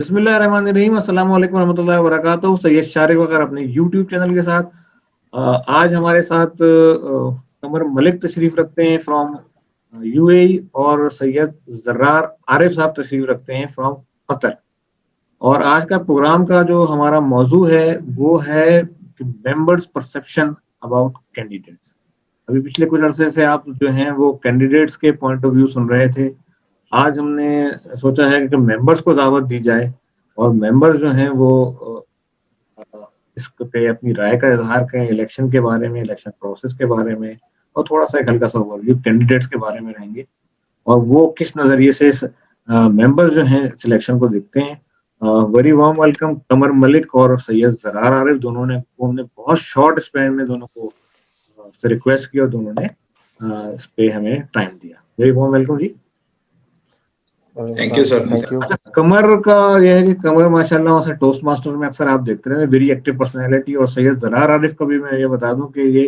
बिस्मिल्लाहिर्रहमानिर्रहीम, अस्सलाम वालेकुम रहमतुल्लाहि व बरकातहू। सैयद शारिक वकर अपने YouTube चैनल के साथ आज हमारे साथ कमर मलिक तशरीफ रखते हैं फ्रॉम यूएई और सैयद जर्रार आरिफ साहब तशरीफ रखते हैं फ्रॉम कतर। और आज का प्रोग्राम का जो हमारा मौजू है वो है मेंबर्स परसेप्शन अबाउट कैंडिडेट्स। अभी पिछले कुछ अरसे से आप जो हैं वो कैंडिडेट्स के पॉइंट ऑफ व्यू सुन रहे थे। आज हमने सोचा है कि मेंबर्स को दावत दी जाए और मेंबर्स जो हैं वो इस पे अपनी राय का इजहार करें इलेक्शन के बारे में, इलेक्शन प्रोसेस के बारे में, और थोड़ा सा एक हल्का सा ओवरव्यू कैंडिडेट्स के बारे में रहेंगे और वो किस नजरिए से मेंबर्स जो हैं सिलेक्शन को देखते हैं। वेरी वार्म वेलकम कमर मलिक और सैयद जरार आरिफ, दोनों ने बहुत शॉर्ट स्पैन में दोनों को से रिक्वेस्ट किया और दोनों ने इस पे हमें टाइम दिया। वेरी वार्म वेलकम जी। Thank you sir. Thank you. अच्छा, कमर का यह है कि कमर माशाल्लाह वहाँ से टोस्ट मास्टर में अक्सर आप देखते रहे, वेरी एक्टिव पर्सनैलिटी। और सैयद जरार आरिफ का भी मैं ये बता दूं कि ये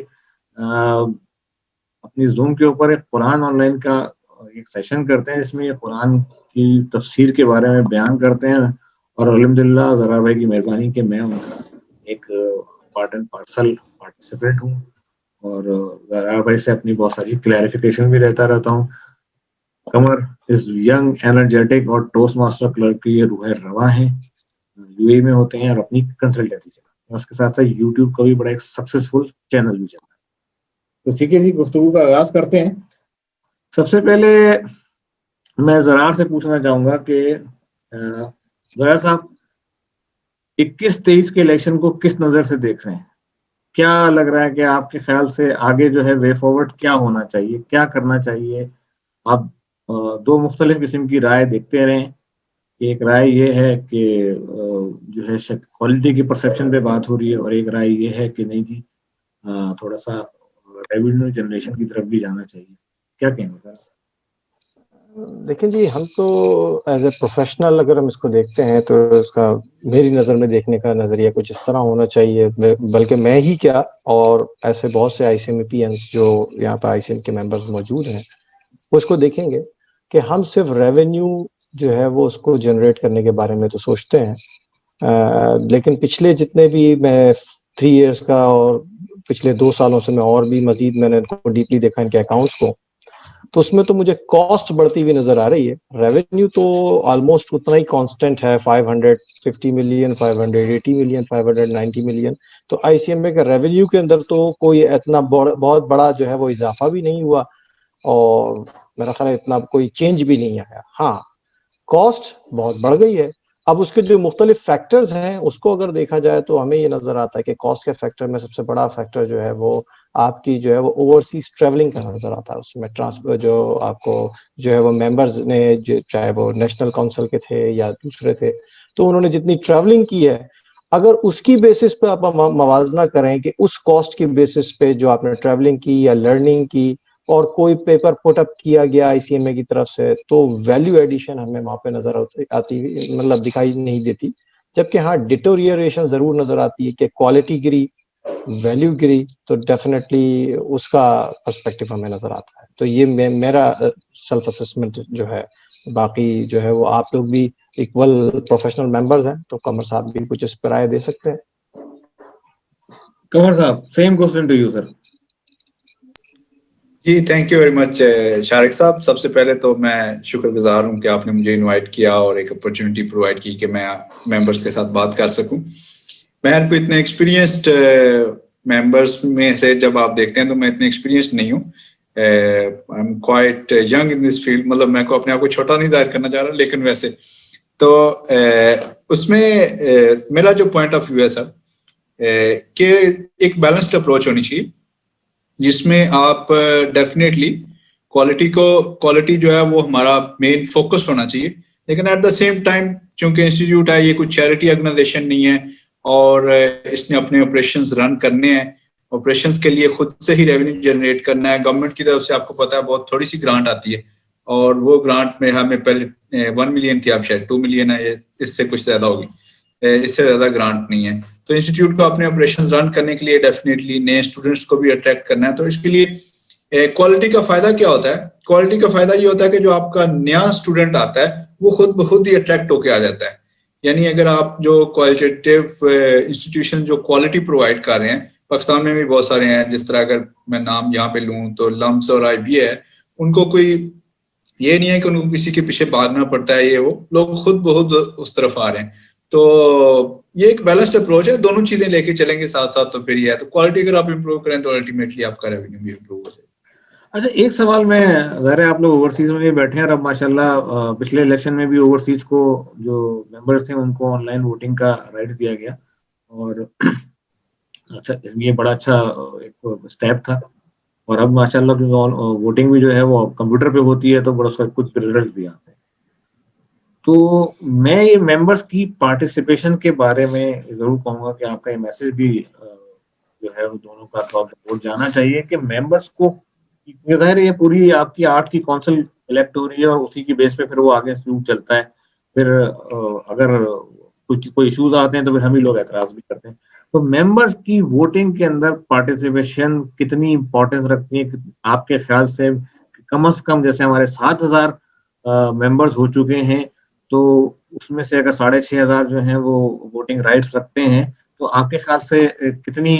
अपनी जूम के ऊपर एक कुरान ऑनलाइन का एक सेशन करते हैं जिसमें ये कुरान की तफसीर के बारे में बयान करते हैं। और अल्हम्दुलिल्लाह जरार भाई की मेहरबानी कि मैं उनका एक पार्ट एंड पार्सल पार्टिसिपेंट हूँ और जरार भाई से अपनी बहुत सारी क्लैरिफिकेशन भी लेता रहता हूँ। कमर इज यंग, एनर्जेटिक और टोस्ट मास्टर क्लर्क की ये रूह रवा हैं, यूएई में होते हैं और अपनी कंसल्टेंसी चलाते हैं। उसके साथ साथ यूट्यूब का भी बड़ा एक सक्सेसफुल चैनल भी चला है। तो ठीक है जी, गुफ्तगू का आगाज करते हैं। सबसे पहले मैं जरार से पूछना चाहूंगा कि जरार साहब 21-23 के इलेक्शन को किस नजर से देख रहे हैं? क्या लग रहा है कि आपके ख्याल से आगे जो है वे फॉरवर्ड क्या होना चाहिए, क्या करना चाहिए? आप दो मुख्तलिफ किस्म की राय देखते रहें। एक राय ये है कि जो है क्वालिटी की परसेप्शन पे बात हो रही है और एक राय ये है कि नहीं जी थोड़ा सा रेवेन्यू जनरेशन की तरफ भी जाना चाहिए। क्या कहेंगे सर? देखिए जी, हम तो एज ए प्रोफेशनल अगर हम इसको देखते हैं तो इसका मेरी नज़र में देखने का नज़रिया कुछ इस तरह होना चाहिए, बल्कि मैं ही क्या और ऐसे बहुत से ICMPs जो यहाँ पर ICM के मेंबर्स मौजूद हैं वो इसको देखेंगे कि हम सिर्फ रेवेन्यू जो है वो उसको जनरेट करने के बारे में तो सोचते हैं, लेकिन पिछले जितने भी मैं 3 इयर्स का और पिछले 2 सालों से मैं और भी मजीद मैंने इनको डीपली देखा इनके अकाउंट्स को, तो उसमें तो मुझे कॉस्ट बढ़ती हुई नजर आ रही है। रेवेन्यू तो ऑलमोस्ट उतना ही कांस्टेंट है, 550 मिलियन, 580 मिलियन, 590 मिलियन। तो ICMA के रेवेन्यू के अंदर तो कोई इतना बहुत बड़ा जो है वो इजाफा भी नहीं हुआ और मेरा ख्याल है इतना कोई चेंज भी नहीं आया। हाँ, कॉस्ट बहुत बढ़ गई है। अब उसके जो मुख्तलिफ फैक्टर्स हैं उसको अगर देखा जाए तो हमें ये नजर आता है कि कॉस्ट के फैक्टर में सबसे बड़ा फैक्टर जो है वो आपकी जो है वो ओवरसीज ट्रेवलिंग का नजर आता है। उसमें ट्रांसफर जो आपको जो है वो मेंबर्स ने चाहे वो नेशनल काउंसिल के थे या दूसरे थे, तो उन्होंने जितनी ट्रेवलिंग की है अगर उसकी बेसिस पे आप मवाजना करें कि उस कॉस्ट की बेसिस पे जो आपने ट्रेवलिंग की या लर्निंग की और कोई पेपर पुट अप किया गया ICMA की तरफ से, तो वैल्यू एडिशन हमें वहां पे नजर आती मतलब दिखाई नहीं देती। जबकि हाँ, डिटोरिएशन जरूर नजर आती है कि क्वालिटी गिरी, वैल्यू गिरी, तो डेफिनेटली उसका पर्सपेक्टिव हमें नजर आता है। तो ये मेरा सेल्फ असेसमेंट जो है। बाकी जो है वो आप लोग भी इक्वल प्रोफेशनल मेंबर्स हैं, तो कमर साहब भी कुछ इस पर राय दे सकते हैं। कमर साहब, same question to you sir. जी, thank you very much Shariq साहब। सबसे पहले तो मैं शुक्रगुजार हूं कि आपने मुझे इनवाइट किया और एक अपॉर्चुनिटी प्रोवाइड की कि मैं मेंबर्स के साथ बात कर सकूं। मैं को इतने एक्सपीरियंस्ड मेंबर्स में से जब आप देखते हैं तो मैं इतने एक्सपीरियंस्ड नहीं हूं। I am quite young in this field, मतलब मैं को अपने आप को छोटा नहीं जाहिर करना चाह रहा, लेकिन वैसे तो उसमें मेरा जो पॉइंट ऑफ व्यू है सर कि एक बैलेंस्ड अप्रोच होनी चाहिए जिसमें आप डेफिनेटली क्वालिटी जो है वो हमारा मेन फोकस होना चाहिए, लेकिन एट द सेम टाइम चूंकि इंस्टीट्यूट है, ये कुछ चैरिटी ऑर्गेनाइजेशन नहीं है और इसने अपने ऑपरेशंस रन करने हैं। ऑपरेशंस के लिए खुद से ही रेवेन्यू जनरेट करना है। गवर्नमेंट की तरफ से आपको पता है बहुत थोड़ी सी ग्रांट आती है और वो ग्रांट में हमें पहले 1 मिलियन थी, अब शायद 2 मिलियन है, इससे कुछ ज्यादा होगी, इससे ज्यादा ग्रांट नहीं है। तो इंस्टीट्यूट को अपने ऑपरेशन रन करने के लिए डेफिनेटली नए स्टूडेंट्स को भी अट्रैक्ट करना है। तो इसके लिए क्वालिटी का फायदा क्या होता है? क्वालिटी का फायदा ये होता है कि जो आपका नया स्टूडेंट आता है वो खुद ब खुद ही अट्रैक्ट होके आ जाता है यानी अगर आप जो क्वालिटेटिव इंस्टीट्यूशन जो क्वालिटी प्रोवाइड कर रहे हैं, पाकिस्तान में भी बहुत सारे हैं, जिस तरह अगर मैं नाम यहाँ पे लूँ तो लम्स और IBA है, उनको कोई ये नहीं है कि उनको किसी के पीछे भागना पड़ता है, ये वो लोग खुद बहुत उस तरफ आ रहे हैं। तो ये एक बैलेंस्ड अप्रोच है, दोनों चीजें लेके चलेंगे साथ साथ, तो फिर ये है। तो क्वालिटी अगर आप इम्प्रूव करें तो अल्टीमेटली आपका रेवेन्यू भी इम्प्रूव हो जाए। अच्छा, एक सवाल मैं, ज़ाहिर है आप लोग ओवरसीज में भी बैठे हैं और अब माशाल्लाह पिछले इलेक्शन में भी ओवरसीज को जो मेंबर्स थे उनको ऑनलाइन वोटिंग का राइट दिया गया और अच्छा, ये बड़ा अच्छा एक स्टेप था। और अब माशाल्लाह वोटिंग भी जो है वो कंप्यूटर पे होती है, तो बड़ा उसका कुछ रिजल्ट भी आते हैं। तो मैं ये मेंबर्स की पार्टिसिपेशन के बारे में ज़रूर कहूँगा कि आपका ये मैसेज भी जो है वो दोनों का थोड़ा बहुत जाना चाहिए कि मेंबर्स को, ज़ाहिर है ये पूरी आपकी 8 की काउंसिल इलेक्ट हो रही है और उसी की बेस पे फिर वो आगे शुरू चलता है। फिर अगर कुछ कोई इश्यूज आते हैं तो फिर हम ही लोग एतराज़ भी करते हैं। तो मेंबर्स की वोटिंग के अंदर पार्टिसिपेशन कितनी इम्पोर्टेंस रखती है आपके ख्याल से? कम से कम जैसे हमारे 7,000 मेंबर्स हो चुके हैं, तो उसमें से अगर 6,500 जो हैं वो वोटिंग राइट्स रखते हैं, तो आपके ख्याल से कितनी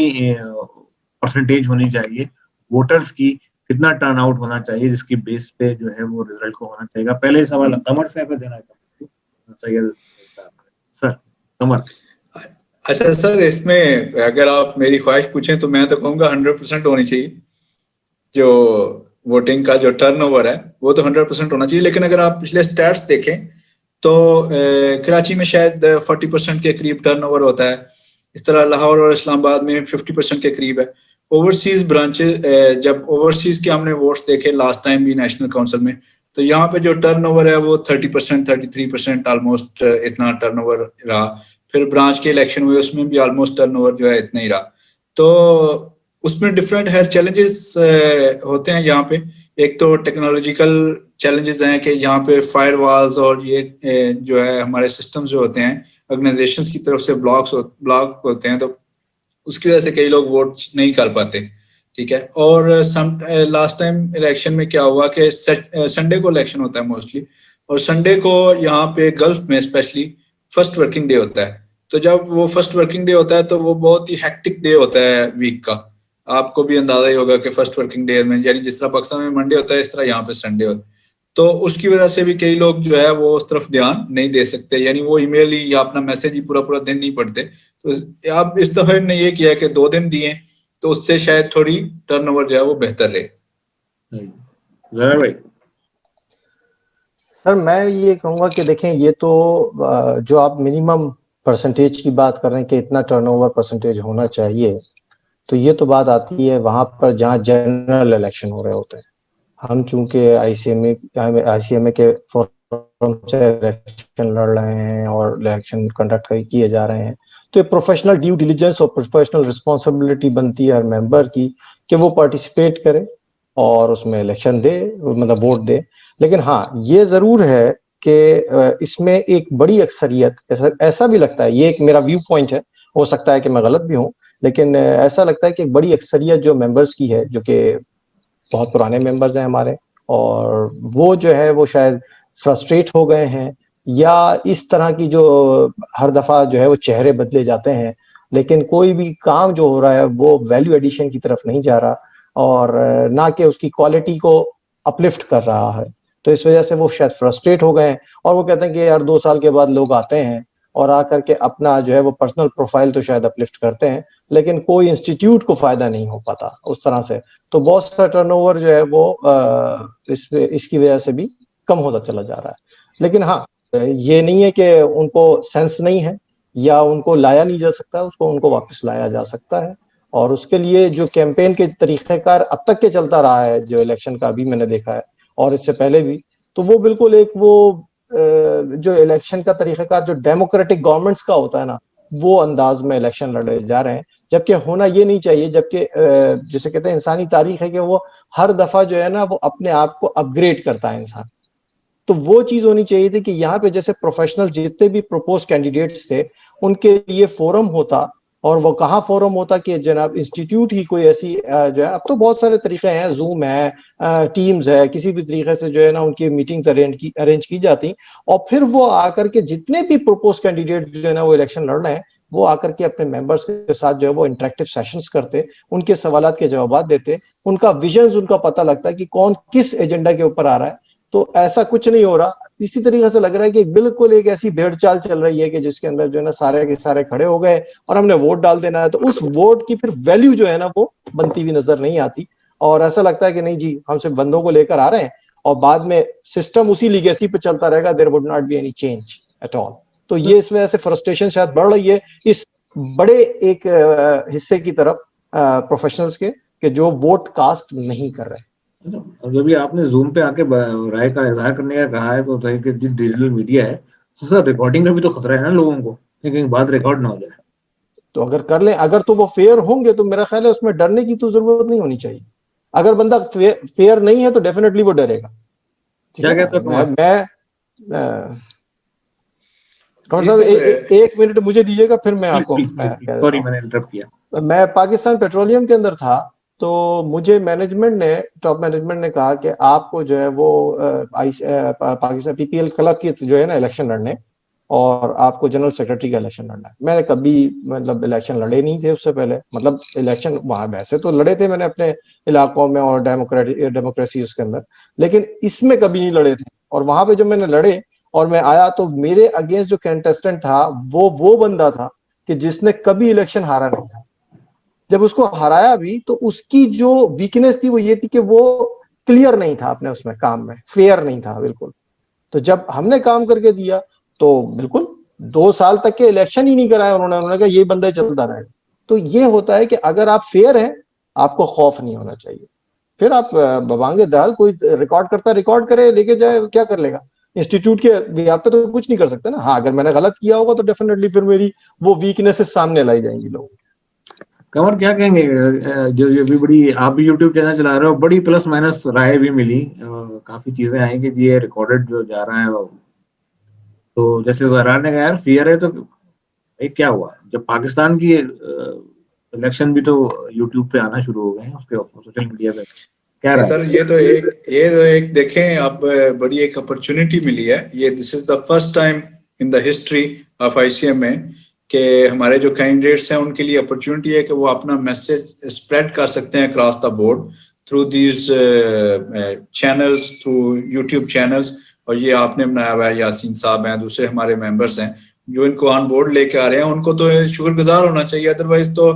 परसेंटेज होनी चाहिए वोटर्स की, कितना टर्न आउट होना चाहिए जिसकी बेस पे जो है वो रिजल्ट को होना चाहिए? पहले ही सवाल कमर से पे देना है सैयद सर, कमर। अच्छा सर, इसमें अगर आप मेरी ख्वाहिश पूछें तो मैं तो कहूँगा 100% होनी चाहिए। जो वोटिंग का जो टर्नओवर है वो तो 100% होना चाहिए, लेकिन अगर आप पिछले स्टैट्स देखें तो कराची में शायद 40% के करीब टर्नओवर होता है। इस तरह लाहौर और इस्लामाबाद में 50% के करीब है। ओवरसीज ब्रांचेस, जब ओवरसीज के हमने वोट्स देखे लास्ट टाइम भी नेशनल काउंसिल में, तो यहाँ पे जो टर्नओवर है वो 30%, 33% ऑलमोस्ट इतना टर्नओवर रहा। फिर ब्रांच के इलेक्शन हुए, उसमें भी ऑलमोस्ट टर्नओवर जो है इतना ही रहा। तो उसमें डिफरेंट है चैलेंजेस होते हैं यहाँ पे। एक तो टेक्नोलॉजिकल चैलेंजेस हैं कि यहाँ पे फायरवॉल्स और ये जो है हमारे सिस्टम्स जो होते हैं ऑर्गेनाइजेशंस की तरफ से ब्लॉक होते हैं, तो उसकी वजह से कई लोग वोट नहीं कर पाते। ठीक है। और लास्ट टाइम इलेक्शन में क्या हुआ कि संडे को इलेक्शन होता है मोस्टली, और संडे को यहाँ पे गल्फ में स्पेशली फर्स्ट वर्किंग डे होता है। तो जब वो फर्स्ट वर्किंग डे होता है तो वो बहुत ही हेक्टिक डे होता है वीक का। आपको भी अंदाजा ही होगा कि फर्स्ट वर्किंग डे में, यानी जिस तरह पाकिस्तान में मंडे होता है इस तरह यहाँ पे संडे होता है। तो उसकी वजह से भी कई लोग जो है वो उस तरफ ध्यान नहीं दे सकते, यानी वो ईमेल ही या अपना मैसेज ही पूरा पूरा दिन नहीं पढ़ते। तो आप इस दफे ने ये किया कि 2 दिन दिए, तो उससे शायद थोड़ी टर्नओवर जो है वो बेहतर रहे। ज़रा भाई। सर मैं ये कहूँगा कि देखें, ये तो जो आप मिनिमम परसेंटेज की बात कर रहे हैं कि इतना टर्नओवर परसेंटेज होना चाहिए, तो ये तो बात आती है वहां पर जहाँ जनरल इलेक्शन हो रहे होते हैं। हम चूंकि आईसीएमए के फोरम से इलेक्शन लड़ रहे हैं और इलेक्शन कंडक्ट किए जा रहे हैं, तो ये प्रोफेशनल ड्यू डिलिजेंस और प्रोफेशनल रिस्पॉन्सिबिलिटी बनती है हर मेंबर की कि वो पार्टिसिपेट करे और उसमें इलेक्शन दे, मतलब वोट दे। लेकिन हाँ, ये जरूर है कि इसमें एक बड़ी अक्सरियत, ऐसा भी लगता है, ये एक मेरा व्यू पॉइंट है, हो सकता है कि मैं गलत भी हूँ, लेकिन ऐसा लगता है कि एक बड़ी अक्सरियत जो मेंबर्स की है, जो कि बहुत पुराने मेंबर्स हैं हमारे, और वो जो है वो शायद फ्रस्ट्रेट हो गए हैं, या इस तरह की जो हर दफा जो है वो चेहरे बदले जाते हैं, लेकिन कोई भी काम जो हो रहा है वो वैल्यू एडिशन की तरफ नहीं जा रहा और ना कि उसकी क्वालिटी को अपलिफ्ट कर रहा है। तो इस वजह से वो शायद फ्रस्ट्रेट हो गए हैं और वो कहते हैं कि यार 2 साल के बाद लोग आते हैं और आकर के अपना जो है वो पर्सनल प्रोफाइल तो शायद अपलिफ्ट करते हैं, लेकिन कोई इंस्टीट्यूट को फायदा नहीं हो पाता उस तरह से। तो बहुत सा टर्नओवर जो है वो इसकी वजह से भी कम होता चला जा रहा है। लेकिन हाँ, ये नहीं है कि उनको सेंस नहीं है या उनको लाया नहीं जा सकता, उसको उनको वापस लाया जा सकता है। और उसके लिए जो कैंपेन के तरीक़ेकार अब तक के चलता रहा है, जो इलेक्शन का अभी मैंने देखा है और इससे पहले भी, तो वो बिल्कुल एक वो जो इलेक्शन का तरीक़ेकार जो डेमोक्रेटिक गवर्नमेंट्स का होता है ना, वो अंदाज में इलेक्शन लड़े जा रहे हैं। जबकि होना ये नहीं चाहिए, जबकि जिसे कहते हैं इंसानी तारीख है कि वो हर दफा जो है ना वो अपने आप को अपग्रेड करता है इंसान। तो वो चीज होनी चाहिए थी कि यहाँ पे जैसे प्रोफेशनल जितने भी प्रपोज कैंडिडेट्स थे उनके लिए फोरम होता और वो कहाँ फोरम होता कि जनाब इंस्टीट्यूट ही कोई ऐसी जो है, अब तो बहुत सारे तरीके हैं, जूम है, टीम्स है, किसी भी तरीके से जो है ना उनकी मीटिंग्स अरेंज की जाती, और फिर वो आकर के जितने भी प्रपोज कैंडिडेट जो है ना वो इलेक्शन लड़ रहे हैं, वो आकर के अपने मेंबर्स के साथ जो है वो इंटरेक्टिव सेशंस करते, उनके सवालात के जवाब देते, उनका विजन्स उनका पता लगता है कि कौन किस एजेंडा के ऊपर आ रहा है। तो ऐसा कुछ नहीं हो रहा। इसी तरीके से लग रहा है कि बिल्कुल एक ऐसी भेड़ चाल चल रही है कि जिसके अंदर जो है ना सारे के सारे खड़े हो गए और हमने वोट डाल देना है, तो उस वोट की फिर वैल्यू जो है ना वो बनती हुई नजर नहीं आती, और ऐसा लगता है कि नहीं जी हम सिर्फ बंदों को लेकर आ रहे हैं और बाद में सिस्टम उसी लीगेसी पे चलता रहेगा, there would not be any change at all. तो ये इस वजह से फ्रस्ट्रेशन शायद बढ़ रही है इस बड़े एक हिस्से की तरफ प्रोफेशनल्स के जो वोट कास्ट नहीं कर रहे। जब भी आपने जूम पे आके राय का इजहार करने का कहा है, तो कि डिजिटल मीडिया है, तो सर रिकॉर्डिंग का भी तो खतरा है ना लोगों को, कहीं बाद रिकॉर्ड ना हो जाए। तो अगर कर लें, अगर तो वो फेयर होंगे तो मेरा ख्याल है उसमें डरने की तो जरूरत नहीं होनी चाहिए। अगर बंदा फेयर नहीं है तो डेफिनेटली वो डरेगा। ठीक है ना? मैं कमर साहब एक मिनट मुझे दीजिएगा, फिर मैं आपको सॉरी मैंने इंटरप्ट किया। मैं पाकिस्तान पेट्रोलियम के अंदर था, तो मुझे टॉप मैनेजमेंट ने कहा कि आपको जो है वो पाकिस्तान पीपीएल क्लब की जो है ना इलेक्शन लड़ने, और आपको जनरल सेक्रेटरी का इलेक्शन लड़ना है। मैंने कभी मतलब इलेक्शन लड़े नहीं थे उससे पहले, मतलब इलेक्शन वहां वैसे तो लड़े थे मैंने अपने इलाकों में और डेमोक्रेसी उसके अंदर, लेकिन इसमें कभी नहीं लड़े थे। और वहां पे जब मैंने लड़े और मैं आया तो मेरे अगेंस्ट जो कंटेस्टेंट था वो बंदा था कि जिसने कभी इलेक्शन हारा नहीं था। जब उसको हराया भी तो उसकी जो वीकनेस थी वो ये थी कि वो क्लियर नहीं था अपने उसमें काम में, फेयर नहीं था बिल्कुल। तो जब हमने काम करके दिया तो बिल्कुल 2 साल तक के इलेक्शन ही नहीं कराए उन्होंने कहा ये बंदा चलता रहेगा। तो ये होता है कि अगर आप फेयर हैं, आपको खौफ नहीं होना चाहिए। फिर आप बवांगे दाल, कोई रिकॉर्ड करता रिकॉर्ड करे, लेके जाए, क्या कर लेगा? इंस्टीट्यूट के व्याप्त तो कुछ नहीं कर सकते ना। हाँ, अगर मैंने गलत किया होगा तो डेफिनेटली फिर मेरी वो वीकनेसेस सामने लाई जाएंगी लोग। कमर क्या कहेंगे, जो ये भी बड़ी, आप भी यूट्यूब चैनल चला रहे हो, बड़ी प्लस माइनस राय भी मिली, काफी चीजें आई कि ये रिकॉर्डेड जो जा रहा है, तो जैसे जरार ने कहा यार फेयर है, तो भाई क्या हुआ जब पाकिस्तान की इलेक्शन भी तो यूट्यूब पे आना शुरू हो गए हैं, उसके सोशल मीडिया पे, क्या रहा है? सर ये तो एक देखें अब बड़ी एक अपॉर्चुनिटी मिली है। ये this is the first time in the history of ICM में कि हमारे जो कैंडिडेट्स हैं उनके लिए अपॉर्चुनिटी है कि वो अपना मैसेज स्प्रेड कर सकते हैं across the board through these channels, through YouTube channels. और ये आपने बनाया हुआ है, यासीन साहब हैं, दूसरे हमारे मेंबर्स हैं जो इनको ऑन बोर्ड लेके आ रहे हैं, उनको तो शुक्रगुजार होना चाहिए। अदरवाइज तो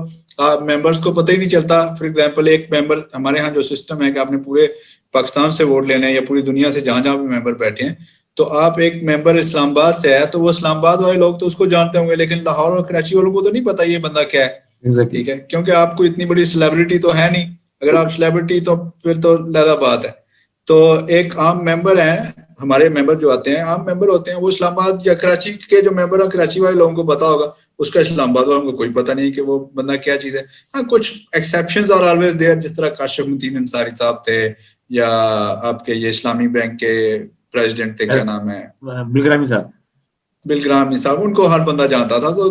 मेंबर्स को पता ही नहीं चलता। फॉर एग्जांपल एक मेंबर, हमारे यहाँ जो सिस्टम है कि आपने पूरे पाकिस्तान से वोट लेने हैं या पूरी दुनिया से जहां जहां भी मेंबर बैठे हैं, तो आप एक मेंबर इस्लामाबाद से है तो वो इस्लामाबाद वाले लोग तो उसको जानते होंगे, लेकिन लाहौर और कराची वालों को तो नहीं पता ये बंदा क्या है। ठीक है, क्योंकि आपको इतनी बड़ी सेलिब्रिटी तो है नहीं। अगर आप सेलिब्रिटी तो फिर तो लहदा बात है। तो एक आम मेंबर है, हमारे मेंबर जो आते हैं आम मेंबर होते हैं, वो इस्लामाबाद या कराची के जो मेंबर है, कराची वाले लोगों को पता होगा, उसका इस्लामाबाद वालों को कोई पता नहीं कि वो बंदा क्या चीज है। हाँ, कुछ एक्सेप्शंस आर ऑलवेज देयर, जिस तरह काशिफ-उद-दीन अंसारी साहब थे, या आपके ये इस्लामी बैंक के प्रेसिडेंट थे, क्या नाम है, बिलग्रामी साहब, बिलग्रामी साहब, उनको हर बंदा जानता था। तो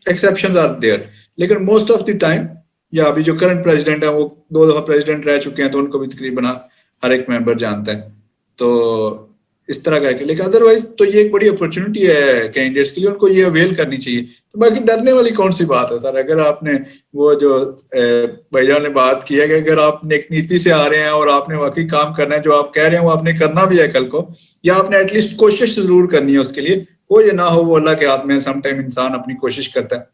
एक्सेप्शंस आर देयर, लेकिन मोस्ट ऑफ द टाइम, या अभी जो करंट प्रेसिडेंट है वो 2 दफा प्रेसिडेंट रह चुके हैं, तो उनको भी तकरीबन हर एक मेंबर जानता है। तो इस तरह का है, लेकिन अदरवाइज तो ये एक बड़ी अपॉर्चुनिटी है कैंडिडेट्स के लिए, उनको ये अवेल करनी चाहिए। तो बाकी डरने वाली कौन सी बात है सर? अगर आपने वो जो भैया ने बात की है कि अगर आप एक नीति से आ रहे हैं और आपने वाकई काम करना है, जो आप कह रहे हैं वो आपने करना भी है कल को, या आपने एटलीस्ट कोशिश जरूर करनी है उसके लिए, वो ये ना हो वो अल्लाह के हाथ में। समटाइम इंसान अपनी कोशिश करता है,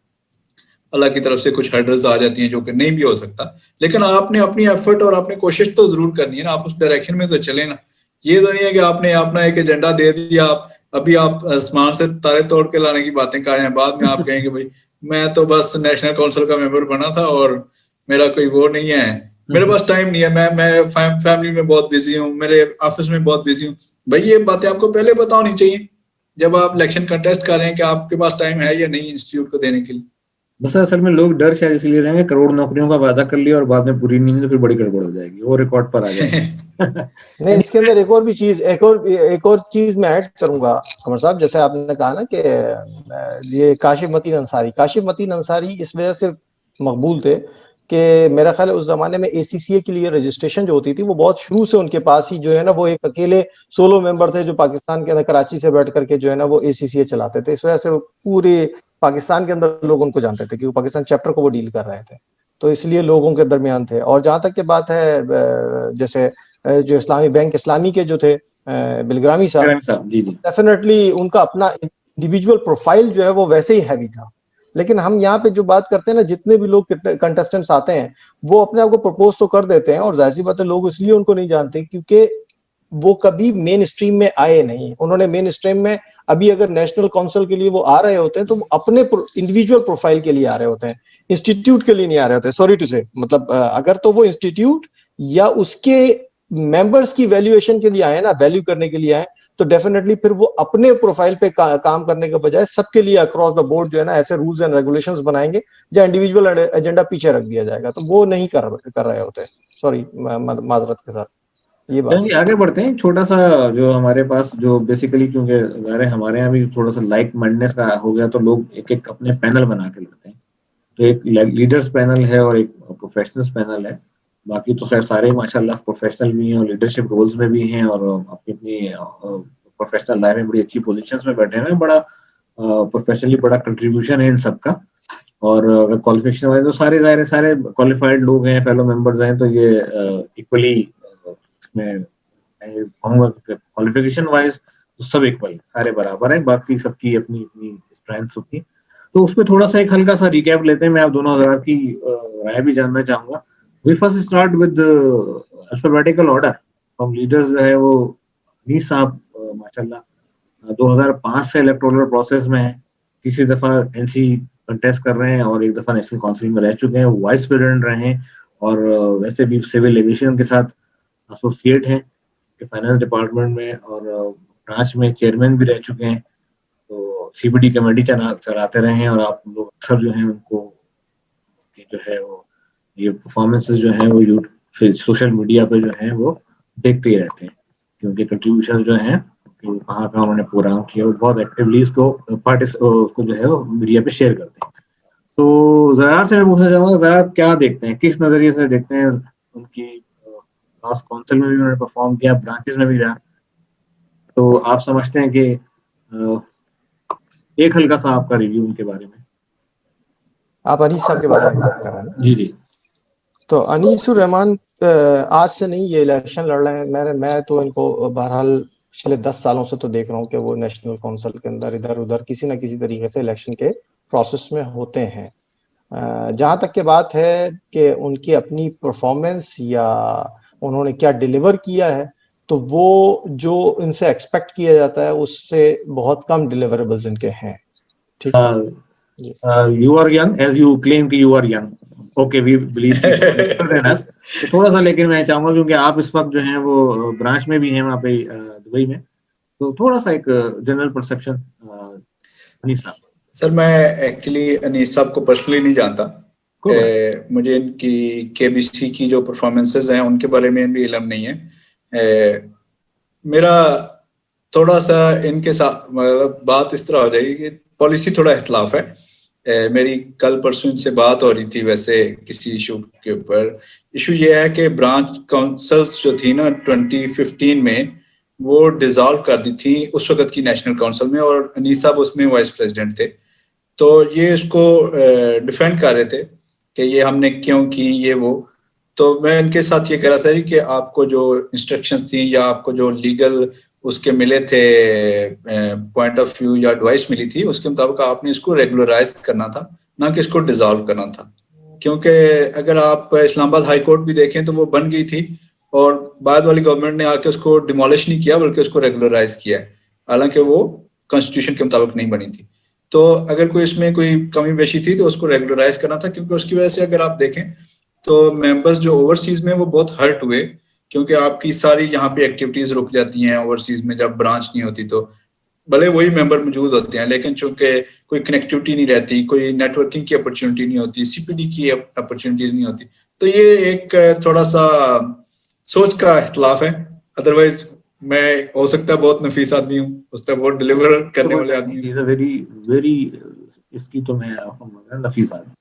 अल्लाह की तरफ से कुछ हर्डल्स आ जाती हैं जो कि नहीं भी हो सकता, लेकिन आपने अपनी एफर्ट और आपने कोशिश तो जरूर करनी है ना। आप उस डायरेक्शन में तो चले ना। ये तो नहीं है कि आपने अपना एक एजेंडा दे दिया, अभी आप आसमान से तारे तोड़ के लाने की बातें कर रहे हैं, बाद में आप कहेंगे भाई मैं तो बस नेशनल काउंसिल का मेंबर बना था और मेरा कोई वो नहीं है, मेरे पास टाइम नहीं है, मैं फैमिली में बहुत बिजी हूँ, मेरे ऑफिस में बहुत बिजी हूँ। भाई ये बातें आपको पहले पता होनी चाहिए जब आप इलेक्शन कंटेस्ट कर रहे हैं कि आपके पास टाइम है या नहीं इंस्टीट्यूट को देने के लिए। बस असल में लोग डर शायद इसलिए रहेंगे, करोड़ नौकरियों का वादा कर लिया और बाद में पूरी नहीं हुई तो फिर बड़ी गड़बड़ हो जाएगी, वो रिकॉर्ड पर आ जाएगा। नहीं, इसके अंदर एक और चीज मैं ऐड करूंगा कमर साहब, जैसे आपने कहा ना कि ये काशिफ मतीन अंसारी इस वजह से मकबूल थे कि मेरा ख्याल है उस जमाने में एसीसीए के लिए रजिस्ट्रेशन जो होती थी वो बहुत शुरू से उनके पास ही जो है ना, वो एक अकेले सोलो मेंबर थे जो पाकिस्तान के अंदर कराची से बैठ करके जो है ना वो एसीसीए चलाते थे। इस वजह से वो पूरे पाकिस्तान के अंदर लोग उनको जानते थे क्योंकि पाकिस्तान चैप्टर को वो डील कर रहे थे, तो इसलिए लोगों के दरमियान थे। और जहां तक की बात है जैसे जो इस्लामी बैंक इस्लामी के जो थे बिलग्रामी साहब, जी जी, डेफिनेटली उनका अपना इंडिविजुअल प्रोफाइल जो है वो वैसे ही हैवी था। लेकिन हम यहाँ पे जो बात करते हैं ना, जितने भी लोग कंटेस्टेंट्स आते हैं वो अपने आप को प्रपोज तो कर देते हैं, और जाहिर सी बात है लोग इसलिए उनको नहीं जानते क्योंकि वो कभी मेन स्ट्रीम में आए नहीं। उन्होंने मेन स्ट्रीम में अभी अगर नेशनल काउंसिल के लिए वो आ रहे होते हैं तो वो अपने इंडिविजुअल प्रोफाइल के लिए आ रहे होते हैं, इंस्टीट्यूट के लिए नहीं आ रहे होते। सॉरी टू से, मतलब अगर तो वो इंस्टीट्यूट या उसके मेंबर्स की वैल्यूएशन के लिए आए ना, वैल्यू करने के लिए आए, तो डेफिनेटली फिर वो अपने प्रोफाइल पे काम करने के बजाय सबके लिए अक्रॉस द बोर्ड जो है ना ऐसे रूल्स एंड रेगुलेशंस बनाएंगे या इंडिविजुअल एजेंडा पीछे रख दिया जाएगा, तो वो नहीं कर रहे होते। सॉरी, माजरत के साथ ये बात चलिए है। आगे बढ़ते हैं। छोटा सा जो हमारे पास जो बेसिकली, क्योंकि ज़ाहिर है हमारे यहाँ भी थोड़ा सा लाइक माइंडनेस का हो गया तो लोग एक एक अपने पैनल बना के लड़ते हैं। तो एक लीडर्स पैनल है और एक प्रोफेशनल्स पैनल है। बाकी तो खैर सारे माशाल्लाह प्रोफेशनल भी हैं और लीडरशिप रोल्स में भी हैं और अपनी अपनी प्रोफेशनल लाइफ में बड़ी अच्छी पोजीशंस में बैठे हैं। बड़ा प्रोफेशनली बड़ा कंट्रीब्यूशन है इन सबका। और अगर क्वालिफिकेशन वाइज तो सारे ज़ाहिर है सारे क्वालिफाइड लोग हैं, फेलो मेंबर्स हैं, तो ये इक्वली इसमें मैं कहूँगा कि क्वालिफिकेशन वाइज तो सब इक्वल है, सारे बराबर हैं। बाकी सबकी अपनी अपनी स्ट्रेंथ्स होती है। तो उसमें थोड़ा सा एक हल्का सा रिकैप लेते हैं। मैं आप दोनों हज़ार की राय भी जानना चाहूँगा। We first start with alphabetical order from leaders जो है वो अनीस साहब माशाल्लाह 2005 से इलेक्टोरल प्रोसेस में है। तीसरी दफा एनसी कंटेस्ट कर रहे हैं और एक दफा नेशनल काउंसिल में रह चुके हैं, वाइस प्रेसिडेंट रहे हैं और वैसे भी सिविल एविएशन के साथ एसोसिएट हैं फाइनेंस डिपार्टमेंट में और ब्रांच में चेयरमैन भी रह चुके हैं। तो सीबीडी कमेटी चलाते रहे हैं और आप लोग अक्सर जो है उनको जो है वो ये परफॉर्मेंसेस जो है वो फिर सोशल मीडिया पे जो है वो देखते ही रहते हैं क्योंकि कंट्रीब्यूशन जो है कि कहाँ कहाँ उन्होंने प्रोग्राम किया और बहुत एक्टिवली उसको जो है वो मीडिया पे शेयर करते हैं। तो ज़रा से मैं पूछना चाहूँगा, ज़रा क्या देखते हैं, किस नज़रिए से देखते हैं उनकी लास्ट काउंसिल में भी उन्होंने परफॉर्म किया, ब्रांचेस में भी रहा, तो आप समझते हैं कि एक हल्का सा आपका रिव्यू उनके बारे में। आप अनीस साहब के बारे में बात कर रहे हैं ना? जी जी। तो अनीसुर रहमान आज से नहीं ये इलेक्शन लड़ रहे हैं। मैं तो इनको बहरहाल पिछले 10 सालों से तो देख रहा हूँ कि वो नेशनल काउंसिल के अंदर इधर उधर किसी ना किसी तरीके से इलेक्शन के प्रोसेस में होते हैं। जहां तक की बात है कि उनकी अपनी परफॉर्मेंस या उन्होंने क्या डिलीवर किया है, तो वो जो इनसे एक्सपेक्ट किया जाता है उससे बहुत कम डिलीवरेबल्स इनके हैं। ठीक है। You are young as you claim कि you are young, okay we believe तो थोड़ा सा, लेकिन मैं चाहूंगा क्योंकि आप इस वक्त जो है वो ब्रांच में भी हैं वहाँ पे दुबई में, तो थोड़ा सा एक जनरल परसेप्शन अनीस साहब। सर मैं एक्चुअली अनीस साहब को पर्सनली नहीं जानता। मुझे इनकी केबीसी की जो परफॉर्मेंसेस हैं उनके बारे में भी इल्म नहीं है। मेरा थोड़ा सा इनके साथ मतलब बात इस तरह हो जाएगी कि पॉलिसी थोड़ा इख्तलाफ है। मेरी कल परसों इनसे बात हो रही थी वैसे किसी इशू के ऊपर। इशू ये है कि ब्रांच काउंसिल्स जो थी ना 2015 में वो डिसॉल्व कर दी थी उस वक्त की नेशनल काउंसिल में और अनीस साहब उसमें वाइस प्रेसिडेंट थे। तो ये इसको डिफेंड कर रहे थे कि ये हमने क्यों की ये वो। तो मैं इनके साथ ये कह रहा था कि आपको जो इंस्ट्रक्शंस थी या आपको जो लीगल उसके मिले थे पॉइंट ऑफ व्यू या एडवाइस मिली थी उसके मुताबिक आपने इसको रेगुलराइज करना था, ना कि इसको डिसॉल्व करना था। क्योंकि अगर आप इस्लामाबाद हाई कोर्ट भी देखें तो वो बन गई थी और बाद वाली गवर्नमेंट ने आके उसको डिमोलिश नहीं किया बल्कि उसको रेगुलराइज किया है, हालांकि वो कॉन्स्टिट्यूशन के मुताबिक नहीं बनी थी। तो अगर कोई इसमें कोई कमी पेशी थी तो उसको रेगुलराइज करना था, क्योंकि उसकी वजह से अगर आप देखें तो मेंबर्स जो ओवरसीज में वो बहुत हर्ट हुए, क्योंकि आपकी सारी यहाँ पे एक्टिविटीज रुक जाती हैं ओवरसीज में जब ब्रांच नहीं होती। तो भले वही मेंबर मौजूद होते हैं, लेकिन चूंकि कोई कनेक्टिविटी नहीं रहती, कोई नेटवर्किंग की अपॉर्चुनिटी नहीं होती, सीपीडी की अपॉर्चुनिटीज नहीं होती, तो ये एक थोड़ा सा सोच का इख्तलाफ है। अदरवाइज मैं हो सकता है बहुत नफीस आदमी हूँ, उससे बहुत डिलीवर करने वाले आदमी हूँ। इज अ वेरी वेरी, इसकी तो मैं आपको नफीस आदमी।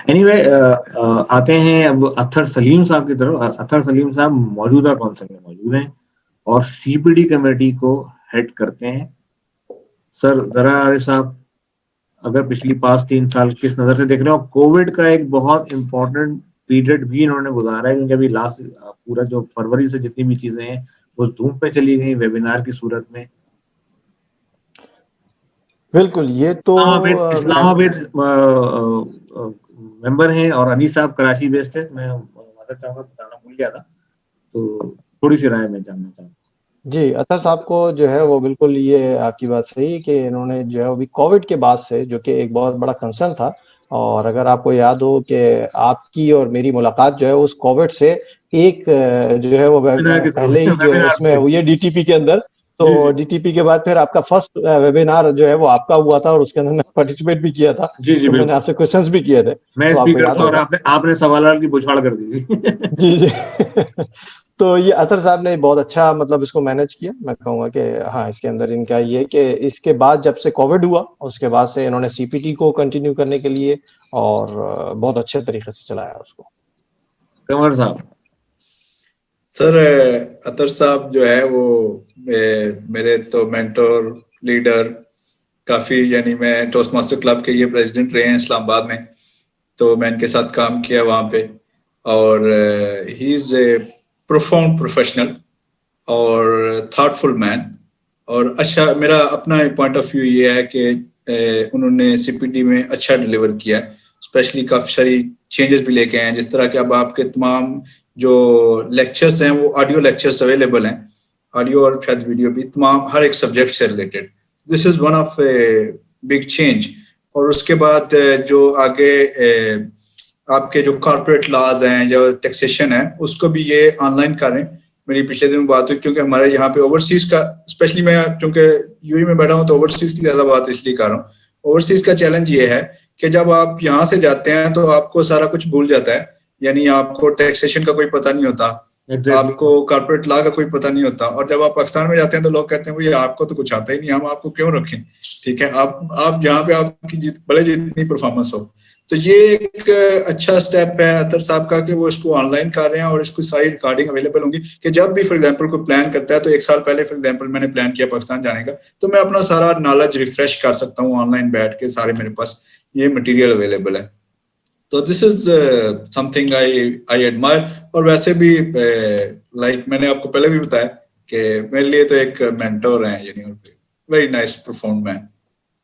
एनीवे, आते हैं अब अत्तर सलीम साहब की तरफ। अत्तर सलीम साहब मौजूदा कौंसिल में मौजूद हैं और सीपीडी कमेटी को हेड करते हैं। सर जरा आरिफ साहब, अगर पिछली 5-3 साल किस नजर से देख रहे हो? कोविड का एक बहुत इंपॉर्टेंट पीरियड भी इन्होंने गुजारा है, क्योंकि अभी लास्ट पूरा जो फरवरी से जितनी भी चीजें हैं वो जूम पे चली गई वेबिनार की सूरत में। बिल्कुल, ये तो इस्लामाबाद मेंबर हैं और अनीस साहब कराची बेस्ड है। मैं मदद चाहूंगा, बताना भूल गया था, तो थोड़ी सी राय मैं जानना चाहूंगा। जी, अतर साहब को जो है वो बिल्कुल, ये आपकी बात सही है कि इन्होंने जो है अभी कोविड के बाद से, जो कि एक बहुत बड़ा कंसर्न था, और अगर आपको याद हो कि आपकी और मेरी मुलाकात जो है उस कोविड से एक जो है वो पहले ही जो है इसमें हुई है डीटीपी के अंदर। तो डीटीपी के बाद फिर आपका फर्स्ट वेबिनार जो है वो आपका हुआ था और उसके अंदर मैं पार्टिसिपेट भी किया था। तो मैंने आपसे क्वेश्चंस भी किए थे, मैं तो आपको याद और होगा। आपने सवाल की बुछाड़ कर दी थी। जी जी। तो ये अतर साहब ने बहुत अच्छा मतलब इसको मैनेज किया, मैं कहूँगा कि हाँ, इसके अंदर इनका ये कि इसके बाद जब से कोविड हुआ उसके बाद से इन्होंने सीपीटी को कंटिन्यू करने के लिए और बहुत अच्छे तरीके से चलाया उसको। कंवर साहब। सर अतर साहब जो है वो मेरे तो मेंटोर, लीडर काफ़ी, यानी मैं टोस्ट मास्टर क्लब के ये प्रेसिडेंट रहे हैं इस्लामाबाद में, तो मैं इनके साथ काम किया वहाँ पे। और he is a profound professional और थॉटफुल मैन। और अच्छा, मेरा अपना पॉइंट ऑफ व्यू ये है कि उन्होंने सीपीडी में अच्छा डिलीवर किया, स्पेशली काफ़ी सारी चेंजेस भी लेके आए हैं, जिस तरह के अब आपके तमाम जो लेक्चर्स हैं वो ऑडियो लेक्चर्स अवेलेबल हैं, ऑडियो और शायद वीडियो भी, तमाम हर एक सब्जेक्ट से related. This is one of big change. और उसके बाद जो आगे आपके जो कॉर्पोरेट लॉज हैं, जो टैक्सेशन है, उसको भी ये ऑनलाइन करें। मेरी पिछले दिन बात हुई, क्योंकि हमारे यहाँ पे ओवरसीज का, स्पेशली मैं चूंकि यूएई में बैठा हूँ तो ओवरसीज की ज्यादा बात इसलिए कर रहा हूँ। ओवरसीज का चैलेंज ये है कि जब आप यहाँ से जाते हैं तो आपको सारा कुछ भूल जाता है, यानी आपको टैक्सेशन का कोई पता नहीं होता, आपको कॉर्पोरेट लॉ का कोई पता नहीं होता। और जब आप पाकिस्तान में जाते हैं तो लोग कहते हैं भैया आपको तो कुछ आता ही नहीं, हम आपको क्यों रखें। ठीक है, आप जहाँ पे आपकी भले जितनी परफॉर्मेंस हो। तो ये एक अच्छा स्टेप है अतर साहब का कि वो इसको ऑनलाइन कर रहे हैं और इसको सारी रिकॉर्डिंग अवेलेबल होंगी, कि जब भी फॉर एग्जांपल कोई प्लान करता है, तो 1 साल पहले फॉर एग्जांपल मैंने प्लान किया पाकिस्तान जाने का, तो मैं अपना सारा नॉलेज रिफ्रेश कर सकता हूँ ऑनलाइन बैठ के, सारे मेरे पास ये मटेरियल अवेलेबल है। तो this is something I admire. और वैसे भी लाइक मैंने आपको पहले भी बताया कि मेरे लिए तो एक मेंटोर हैं, यानी वेरी नाइस परफॉर्म मैन।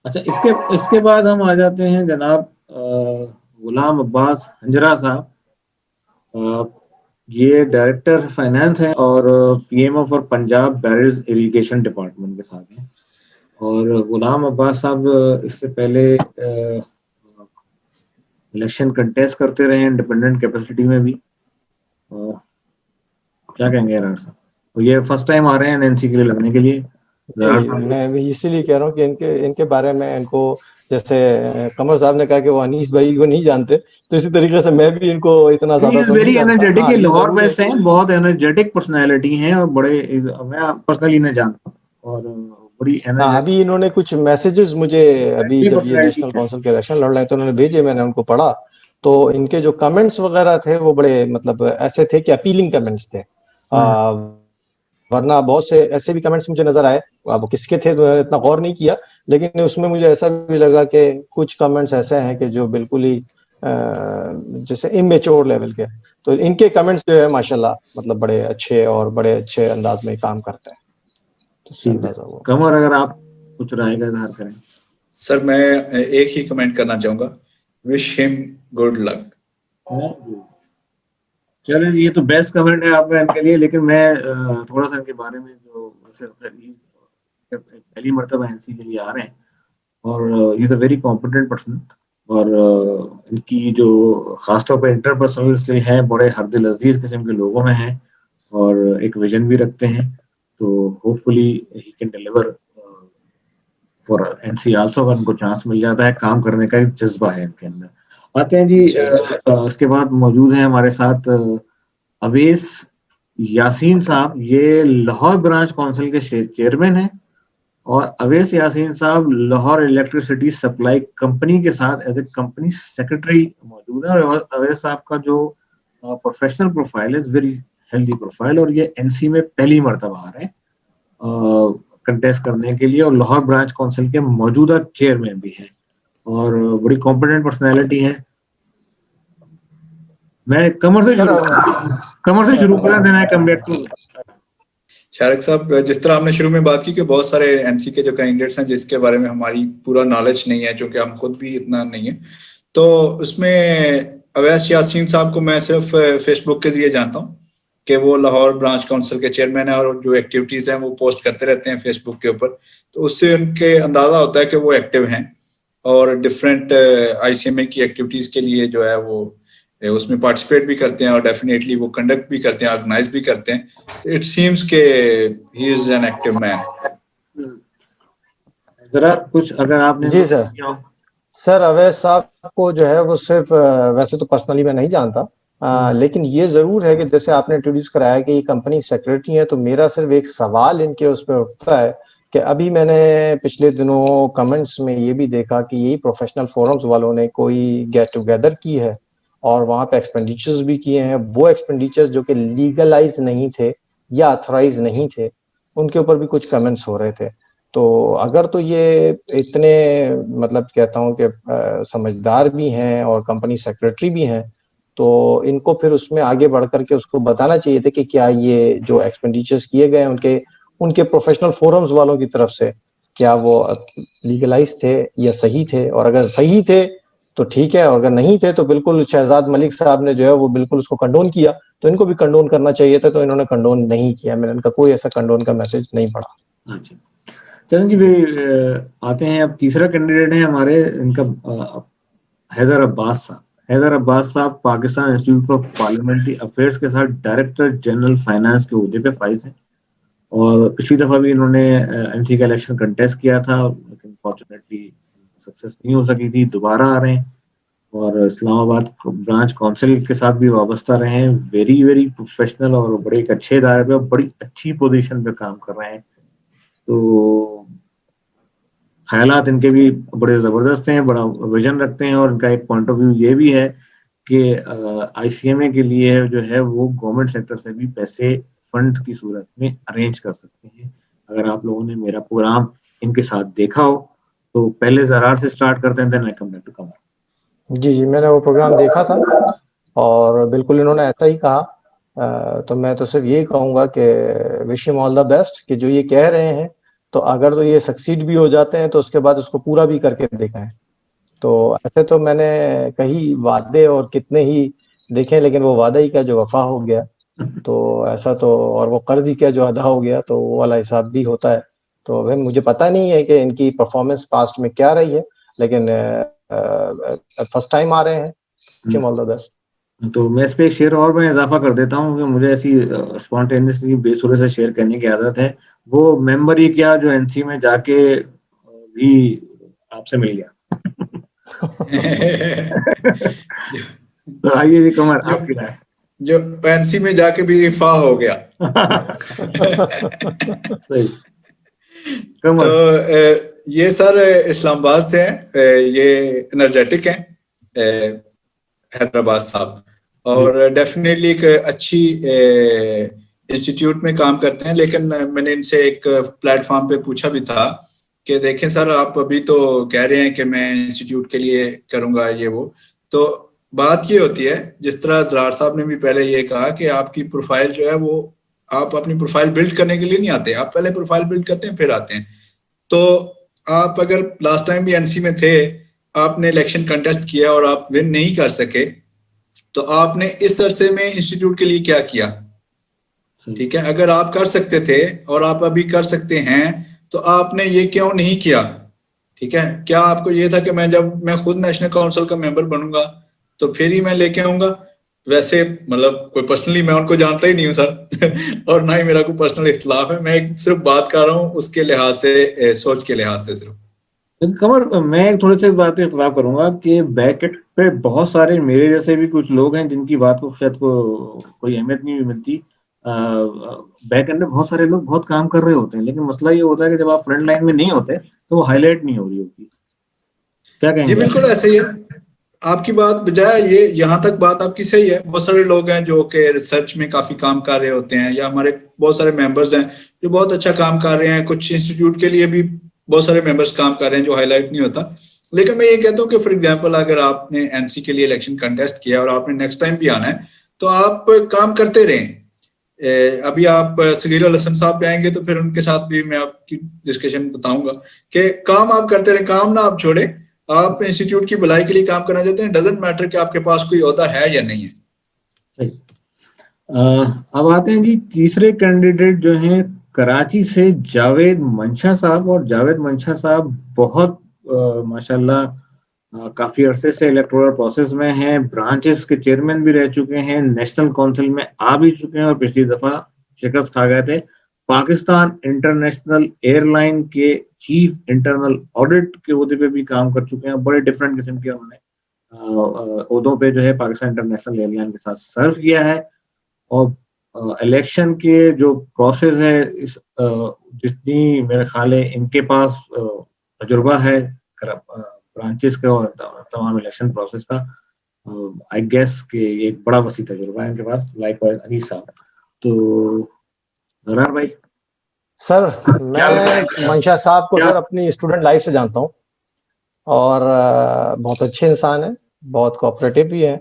अच्छा, इसके बाद हम आ जाते हैं जनाब गुलाम अब्बास हंजरा साहब। ये डायरेक्टर फाइनेंस हैं और PMO for Punjab barrage irrigation department के साथ हैं। और गुलाम अब्बास साहब इससे पहले इलेक्शन कंटेस्ट करते रहे इंडिपेंडेंट कैपेसिटी में भी। क्या कहेंगे यार साहब? तो ये फर्स्ट टाइम आ रहे हैं एनएनसी के लिए लड़ने के लिए। मैं भी इसीलिए कह रहा हूँ कि इनके बारे में, इनको जैसे कमर साहब ने कहा कि वो अनीस भाई को नहीं जानते, तो इसी तरीके से मैं भी इनको इतना ज्यादा तो नहीं जानता। एनर्जेटिक, ये लाहौर बेस्ड हैं, बहुत एनर्जेटिक पर्सनालिटी हैं और बड़े, मैं पर्सनली इन्हें जानता हूँ और बड़ी हाँ, अभी इन्होंने कुछ मैसेजेस मुझे, अभी जब ये नेशनल काउंसिल के इलेक्शन लड़ रहे हैं तो उन्होंने भेजे, मैंने उनको पढ़ा, तो इनके जो कमेंट्स वगैरह थे वो बड़े मतलब ऐसे थे कि अपीलिंग कमेंट्स थे। वरना बहुत से ऐसे भी कमेंट्स मुझे नजर आए, अब किसके थे तो इतना गौर नहीं किया, लेकिन उसमें मुझे ऐसा भी लगा कि कुछ कमेंट्स ऐसे हैं कि जो बिल्कुल ही जैसे इमेच्योर लेवल के। तो इनके कमेंट्स जो है माशाल्लाह मतलब बड़े अच्छे और बड़े अच्छे अंदाज में काम करते हैं। तो कमर, अगर आप कुछ राय का इजहार करें। सर मैं एक ही कमेंट करना चाहूंगा, विश हिम गुड लक। चलिए, ये तो बेस्ट कमेंट है आपका इनके लिए, लेकिन मैं थोड़ा सा इनके बारे में, जो पहली मरतबा एनसी के लिए आ रहे हैं और is a very competent person, और इनकी जो खासतौर पर इंटरपर्सनल है, बड़े हरदिल अजीज किस्म के लोगों में हैं और एक विजन भी रखते हैं। तो hopefully he can deliver for NC also, अगर उनको चांस मिल जाता है, काम करने का एक जज्बा है इनके अंदर। आते हैं जी, इसके बाद मौजूद हैं हमारे साथ अवेस यासीन साहब। ये लाहौर ब्रांच काउंसिल के चेयरमैन हैं और अवेस यासीन साहब लाहौर इलेक्ट्रिसिटी सप्लाई कंपनी के साथ एज ए कंपनी सेक्रेटरी मौजूद है। और अवेस साहब का जो प्रोफेशनल प्रोफाइल है, वेरी हेल्दी प्रोफाइल, और ये एनसी में पहली मर्तबा आ रहे हैं कंटेस्ट करने के लिए, और लाहौर ब्रांच काउंसिल के मौजूदा चेयरमैन भी हैं और बड़ी कॉम्पिटेंट पर्सनैलिटी है। मैं कमर से शुरू कर देना है, कम बैक टू शारिक साहब। जिस तरह आपने शुरू में बात की कि बहुत सारे एनसी के जो कैंडिडेट्स हैं जिसके बारे में हमारी पूरा नॉलेज नहीं है, क्योंकि हम खुद भी इतना नहीं है, तो उसमें अवैस यासीन साहब को मैं सिर्फ फेसबुक के जरिए जानता हूँ कि वो लाहौर ब्रांच काउंसिल के चेयरमैन है और जो एक्टिविटीज हैं वो पोस्ट करते रहते हैं फेसबुक के ऊपर, तो उससे उनके अंदाजा होता है कि वो एक्टिव हैं और डिफरेंट आईसीएमए की एक्टिविटीज के लिए जो है वो उसमें पार्टिसिपेट भी करते हैं और डेफिनेटली वो कंडक्ट भी करते हैं, ऑर्गेनाइज भी करते हैं। तो इट सीम्स के he is an active man. जरा कुछ अगर आपने जी सर अवैस साहब को जो है वो सिर्फ वैसे तो पर्सनली मैं नहीं जानता, लेकिन ये जरूर है कि जैसे आपने इंट्रोड्यूस कराया कि ये कंपनी सेक्रेटरी है, तो मेरा सिर्फ एक सवाल इनके उस पर उठता है कि अभी मैंने पिछले दिनों कमेंट्स में ये भी देखा कि यही प्रोफेशनल फोरम्स वालों ने कोई गेट टुगेदर की है और वहां पे एक्सपेंडिचर्स भी किए हैं। वो एक्सपेंडिचर्स जो कि लीगलाइज नहीं थे या अथोराइज नहीं थे, उनके ऊपर भी कुछ कमेंट्स हो रहे थे। तो अगर तो ये इतने मतलब कहता हूँ कि समझदार भी हैं और कंपनी सेक्रेटरी भी हैं, तो इनको फिर उसमें आगे बढ़ करके उसको बताना चाहिए था कि क्या ये जो एक्सपेंडिचर्स किए गए उनके उनके प्रोफेशनल फोरम्स वालों की तरफ से क्या वो लीगलाइज थे या सही थे, और अगर सही थे तो ठीक है, और अगर नहीं थे तो बिल्कुल शहजाद मलिक साहब ने जो है वो बिल्कुल उसको कंडोन किया, तो इनको भी कंडोन करना चाहिए था, तो इन्होंने कंडोन नहीं किया। मैंने इनका कोई ऐसा कंडोन का मैसेज नहीं पढ़ा। अच्छा, चलन जी भी आते हैं। अब तीसरा कैंडिडेट है हमारे, इनका हैदर अब्बास साहब। हैदर अब्बास साहब Pakistan institute of parliamentary affairs के साथ डायरेक्टर जनरल फाइनेंस के ओहदे पे फाइज हैं और पिछली दफा भी इन्होंने एनसी का इलेक्शन कंटेस्ट किया था, लेकिन फॉर्चुनेटली सक्सेस नहीं हो सकी थी। दोबारा आ रहे हैं और इस्लामाबाद ब्रांच काउंसिल के साथ भी वाबस्ता रहे हैं। वेरी वेरी प्रोफेशनल और बड़े एक अच्छे दायरे पे, बड़ी अच्छी पोजीशन पे काम कर रहे हैं। तो ख्यालात इनके भी बड़े जबरदस्त हैं, बड़ा विजन रखते हैं और इनका एक पॉइंट ऑफ व्यू ये भी है कि आईसीएमए के लिए जो है वो गवर्नमेंट सेक्टर से भी पैसे फंड की सूरत में अरेंज कर सकते हैं। अगर आप लोगों ने मेरा प्रोग्राम इनके साथ देखा हो तो पहले ज़रार से स्टार्ट करते हैं, then I come back to Qamar. जी मैंने वो प्रोग्राम देखा था और बिल्कुल इन्होंने ऐसा ही कहा। तो मैं तो सिर्फ यही कहूंगा कि wish him all the best, कि जो ये कह रहे हैं तो अगर तो ये सक्सीड भी हो जाते हैं तो उसके बाद उसको पूरा भी करके दिखाएं। तो ऐसे तो मैंने कई वादे और कितने ही देखे, लेकिन वो वादा ही क्या जो वफा हो गया, तो ऐसा तो, और वो कर्ज ही क्या जो अदा हो गया, तो वो वाला हिसाब भी होता है। तो अभी मुझे पता नहीं है कि इनकी परफॉर्मेंस पास्ट में क्या रही है, लेकिन फर्स्ट टाइम आ रहे हैं। All the best. तो मैं इस पे एक शेयर और मैं इजाफा कर देता हूँ कि मुझे ऐसी स्पॉन्टेनियसली बेसुरे से शेयर करने की आदत है। वो मेंबर ही क्या जो एनसी में जाके भी आपसे मिल गया। तो आइए जी कमर, आपकी राय। जो एनसी में जाके भी इफा हो गया। सही। कमर। तो ये सर इस्लामाबाद से हैं, ये एनर्जेटिक हैं हैदराबाद साहब, और डेफिनेटली एक अच्छी इंस्टीट्यूट में काम करते हैं। लेकिन मैंने इनसे एक प्लेटफॉर्म पे पूछा भी था कि देखें सर, आप अभी तो कह रहे हैं कि मैं इंस्टीट्यूट के लिए करूंगा ये वो, तो बात ये होती है जिस तरह ज़रार साहब ने भी पहले ये कहा कि आपकी प्रोफाइल जो है वो, आप अपनी प्रोफाइल बिल्ड करने के लिए नहीं आते, आप पहले प्रोफाइल बिल्ड करते हैं फिर आते हैं। तो आप अगर लास्ट टाइम भी एनसी में थे, आपने इलेक्शन कंटेस्ट किया और आप विन नहीं कर सके, तो आपने इस अरसे में इंस्टीट्यूट के लिए क्या किया? ठीक है, अगर आप कर सकते थे और आप अभी कर सकते हैं तो आपने ये क्यों नहीं किया? ठीक है, क्या आपको ये था कि मैं खुद नेशनल काउंसिल का मेंबर बनूंगा तो फिर ही मैं लेके आऊंगा? वैसे मतलब कोई पर्सनली मैं उनको जानता ही नहीं हूँ सर और ना ही मेरा कोई पर्सनल इख्तिलाफ है, मैं सिर्फ बात कर रहा हूँ उसके लिहाज से, सोच के लिहाज से सिर्फ। कमर, मैं थोड़ी सी बात इख्तिलाफ करूंगा कि बैक एंड पे बहुत सारे मेरे जैसे भी कुछ लोग हैं जिनकी बात को शायद को कोई अहमियत नहीं मिलती। बैक एंड में बहुत सारे लोग बहुत काम कर रहे होते हैं, लेकिन मसला ये होता है कि जब आप फ्रंट लाइन में नहीं होते तो वो हाईलाइट नहीं हो रही होती। क्या जी कहेंगे आप? बिल्कुल ऐसे ही है, आपकी बात बजाय ये, यहाँ तक बात आपकी सही है। बहुत सारे लोग हैं जो कि रिसर्च में काफी काम कर रहे होते हैं, या हमारे बहुत सारे मेंबर्स हैं जो बहुत अच्छा काम कर रहे हैं, कुछ इंस्टीट्यूट के लिए भी बहुत सारे मेंबर्स काम कर रहे हैं जो हाईलाइट नहीं होता। लेकिन मैं ये कहता हूँ कि फॉर एग्जाम्पल अगर आपने एनसी के लिए इलेक्शन कंटेस्ट किया और आपने नेक्स्ट टाइम भी आना है, तो आप काम करते रहें। अभी आप सगीर अल हसन साहब पे आएंगे तो फिर उनके साथ भी मैं आपकी डिस्कशन बताऊंगा कि काम आप करते रहें, काम ना आप छोड़े। आप इंस्टीट्यूट की भलाई के लिए काम करना चाहते हैं, डजेंट मैटर कि आपके पास कोई ओहदा है या नहीं है। सही। अब आते हैं जी तीसरे कैंडिडेट जो हैं कराची से जावेद मंशा साहब। और जावेद मंशा साहब बहुत माशाल्लाह काफी अरसे से इलेक्टोरल प्रोसेस में हैं, ब्रांचेस के चेयरमैन भी रह चुके हैं, नेशनल काउंसिल में आ भी चुके हैं और पिछली दफा शिकस्त खा गए थे। पाकिस्तान इंटरनेशनल एयरलाइन के चीफ इंटरनल ऑडिट के ओहदे पे भी काम कर चुके हैं। बड़े डिफरेंट किस्म के उन्होंने ओहदों पे जो है पाकिस्तान इंटरनेशनल एयरलाइन के साथ सर्व किया है। और इलेक्शन के जो प्रोसेस है इस जितनी मेरे ख्याल है इनके पास तजुर्बा है ब्रांचेस का और तमाम इलेक्शन प्रोसेस का, आई गेस कि एक बड़ा वसी तजुर्बा है इनके पास, लाइक वाइज अनीस साहब। तो गरार भाई सर, क्या मैं मंशा साहब को क्या सर अपनी स्टूडेंट लाइफ से जानता हूँ, और बहुत अच्छे इंसान हैं, बहुत कोऑपरेटिव भी हैं।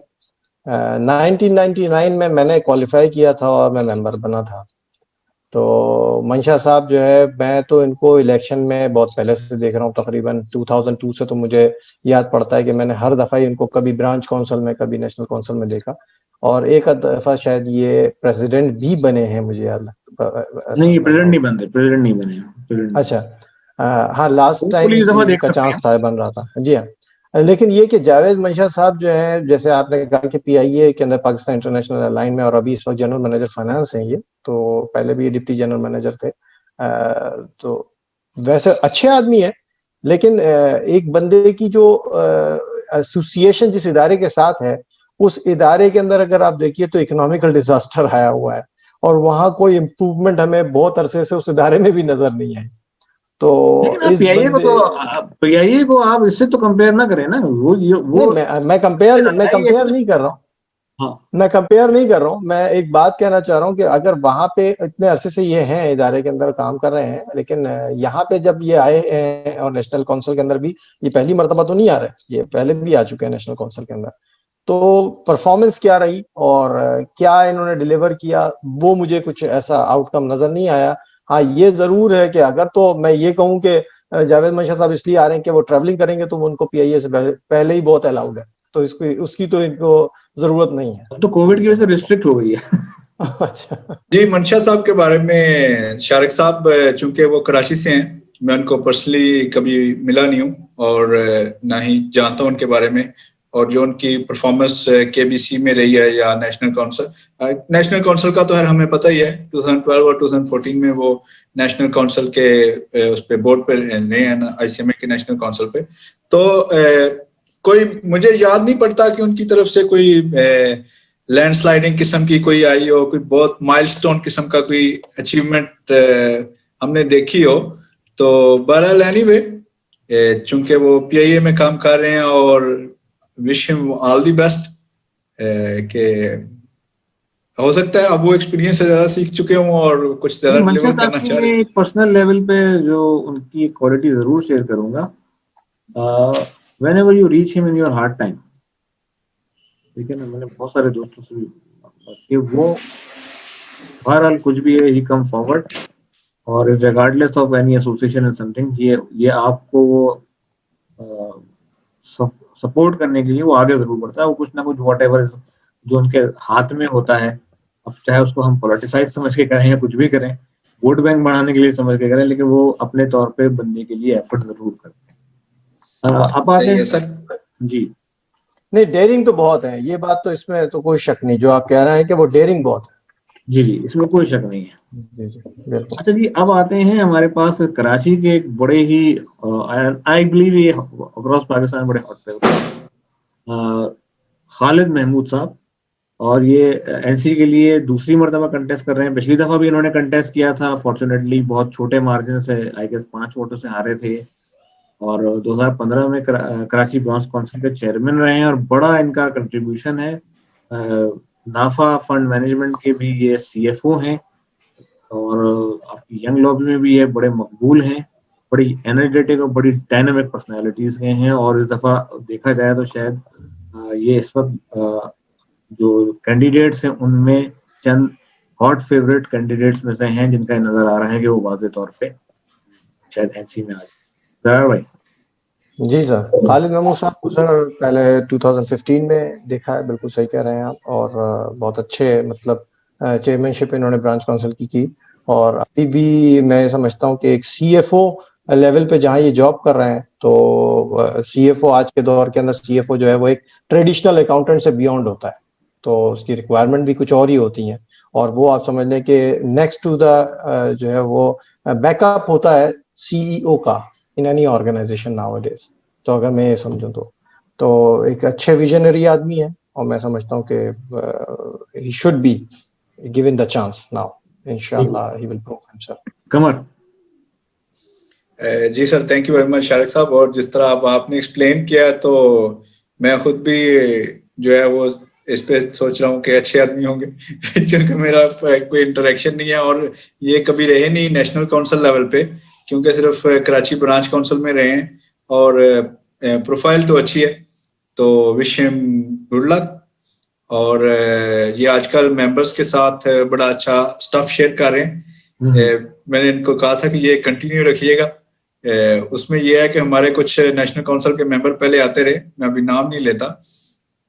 1999 में मैंने क्वालिफाई किया था और मैं मेंबर बना था। तो मंशा साहब जो है, मैं तो इनको इलेक्शन में बहुत पहले से देख रहा हूँ, तकरीबन 2002 से। तो मुझे याद पड़ता है कि मैंने हर दफ़ा ही इनको कभी ब्रांच काउंसिल में, कभी नेशनल काउंसिल में देखा, और एक आध दफ़ा शायद ये प्रेसिडेंट भी बने हैं, मुझे याद ऐसा नहीं, लग रहा हो। प्रेसिडेंट नहीं बने, प्रेसिडेंट नहीं अच्छा। बने। हाँ, लास्ट टाइम होपफुली इस दफा देख इनका सकते चांस हैं। था, बन रहा था। जी हाँ। लेकिन ये कि जावेद मंशा साहब जो है, जैसे आपने कहा कि पीआईए के अंदर पाकिस्तान इंटरनेशनल एयरलाइन में, और अभी इस वक्त जनरल मैनेजर फाइनेंस हैं ये, तो पहले भी ये डिप्टी जनरल मैनेजर थे। तो वैसे अच्छे आदमी है, लेकिन एक बंदे की जो एसोसिएशन जिस इदारे के साथ है, उस इदारे के अंदर अगर आप देखिए तो इकोनॉमिकल डिजास्टर आया हुआ है, और वहां कोई इम्प्रूवमेंट हमें बहुत अरसे से उस इदारे में भी नजर नहीं आई। तो लेकिन आप इस बंदे पीआईए को आप इससे तो कंपेयर ना करें ना, नहीं, वो मैं लड़ाई है कंपेयर कुछ। नहीं कर रहा हूँ। हाँ। मैं कंपेयर नहीं कर रहा हूँ। मैं एक बात कहना चाह रहा हूँ कि अगर वहां पे इतने अरसे से ये हैं, इदारे के अंदर काम कर रहे हैं, लेकिन यहाँ पे जब ये आए हैं, और नेशनल काउंसिल के अंदर भी ये पहली मर्तबा तो नहीं आ रहे, ये पहले भी आ चुके हैं नेशनल काउंसिल के अंदर। तो परफॉर्मेंस क्या रही और क्या इन्होंने डिलीवर किया, वो मुझे कुछ ऐसा आउटकम नजर नहीं आया। हाँ, ये जरूर है कि अगर तो मैं ये कहूँ कि जावेद मंशा साहब इसलिए आ रहे हैं कि वो ट्रैवलिंग करेंगे, तो वो उनको पीआईए से पहले ही बहुत अलाउड है, तो इसको उसकी तो इनको जरूरत नहीं है। अब तो कोविड की वजह से रिस्ट्रिक्ट हो गई है। अच्छा। जी मंशा साहब के बारे में, शारिक साहब चूंकि वो कराची से हैं, मैं उनको पर्सनली कभी मिला नहीं हूँ और ना ही जानता हूँ उनके बारे में। और जो उनकी परफॉर्मेंस केबीसी में रही है या नेशनल काउंसिल का तो है हमें पता ही है, 2012 और 2014 में वो नेशनल काउंसिल के उस पे बोर्ड पे रहे हैं, आईसीएमए के नेशनल काउंसिल पे। तो कोई मुझे याद नहीं पड़ता कि उनकी तरफ से कोई लैंडस्लाइडिंग किस्म की कोई आई हो, कोई बहुत माइलस्टोन किस्म का कोई अचीवमेंट हमने देखी हो। तो बहरहाल एनीवे, चूंकि वो पीआईए में काम कर रहे हैं, और wish him all the best के हो सकता है अब वो एक्सपीरियंस से ज्यादा सीख चुके हों और कुछ ज्यादा लेकिन मंशा डिलीवर साहब करना की चाह मैं रहे एक पर्सनल लेवल पे जो उनकी क्वालिटी जरूर शेयर करूंगा। When ever you reach him in your hard time, ठीक है ना, मैंने बहुत सारे दोस्तों से भी कि वो बहरहाल कुछ भी है, ही कम फॉरवर्ड, और regardless of any association and something, ये आपको वो सपोर्ट करने के लिए वो आगे जरूर बढ़ता है। वो कुछ ना कुछ वॉट एवर जो उनके हाथ में होता है, अब चाहे उसको हम पोलिटिसाइज समझ के करें या कुछ भी करें, वोट बैंक बढ़ाने के लिए समझ के करें, लेकिन वो अपने तौर पे बनने के लिए एफर्ट जरूर करते हैं। अब आते सही है सर। हैं जी। नहीं, डेयरिंग तो बहुत है, ये बात तो, इसमें तो कोई शक नहीं। जो आप कह रहे हैं कि वो डेयरिंग बहुत है, जी जी, इसमें कोई शक नहीं है। जी जी बिल्कुल। अच्छा जी, अब आते हैं हमारे पास कराची के एक बड़े ही आई बिलीव ये अक्रॉस पाकिस्तान बड़े हॉट फेवरेट खालिद महमूद साहब, और ये एनसी के लिए दूसरी मर्तबा कंटेस्ट कर रहे हैं। पिछली दफा भी इन्होंने कंटेस्ट किया था, फॉर्चुनेटली बहुत छोटे मार्जिन से, आई गेस 5 वोटों से हारे थे, और 2015 में कराची ब्रॉन्ज काउंसिल के चेयरमैन रहे हैं, और बड़ा इनका कंट्रीब्यूशन है। नाफा फंड मैनेजमेंट के भी ये सीएफओ हैं, और आपकी यंग लॉबी में भी ये बड़े मकबूल हैं, बड़ी एनर्जेटिक और बड़ी डायनामिक पर्सनैलिटीज के हैं। और इस दफा देखा जाए तो शायद ये इस वक्त जो कैंडिडेट्स हैं उनमें चंद हॉट फेवरेट कैंडिडेट्स में से हैं, जिनका नजर आ रहा है कि वो वाज़ेह तौर पे शायद एनसी में आ जाए। जरा भाई। जी सर, खालिद महमूद साहब को सर पहले 2015 में देखा है, बिल्कुल सही कह रहे हैं आप, और बहुत अच्छे मतलब चेयरमैनशिप इन्होंने ब्रांच काउंसिल की, और अभी भी मैं समझता हूँ कि एक सीएफओ लेवल पे जहाँ ये जॉब कर रहे हैं, तो सीएफओ आज के दौर के अंदर सीएफओ जो है वो एक ट्रेडिशनल अकाउंटेंट से बियॉन्ड होता है, तो उसकी रिक्वायरमेंट भी कुछ और ही होती हैं, और वो आप समझ लें कि नेक्स्ट टू द जो है वो बैकअप होता है सीईओ का इन एनी ऑर्गेनाइजेशन नाउअडेज। तो अगर मैं ये समझूं तो एक अच्छे विजनरी आदमी है, और मैं समझता हूँ कि he should be given the chance now, इंशाल्लाह he will prove himself. Qamar. जी sir, thank you very much Shariq sahab. और जिस तरह आपने एक्सप्लेन किया, तो मैं खुद भी जो है वो इस पे सोच रहा हूँ कि अच्छे आदमी होंगे क्योंकि मेरा कोई इंटरेक्शन नहीं है, और ये कभी रहे नहीं नेशनल काउंसिल लेवल पे, क्योंकि सिर्फ कराची ब्रांच काउंसिल में रहे हैं, और प्रोफाइल तो अच्छी है, तो विश हिम गुड लक। और ये आजकल मेंबर्स के साथ बड़ा अच्छा स्टफ शेयर कर रहे हैं। मैंने इनको कहा था कि ये कंटिन्यू रखिएगा। उसमें ये है कि हमारे कुछ नेशनल काउंसिल के मेंबर पहले आते रहे, मैं अभी नाम नहीं लेता,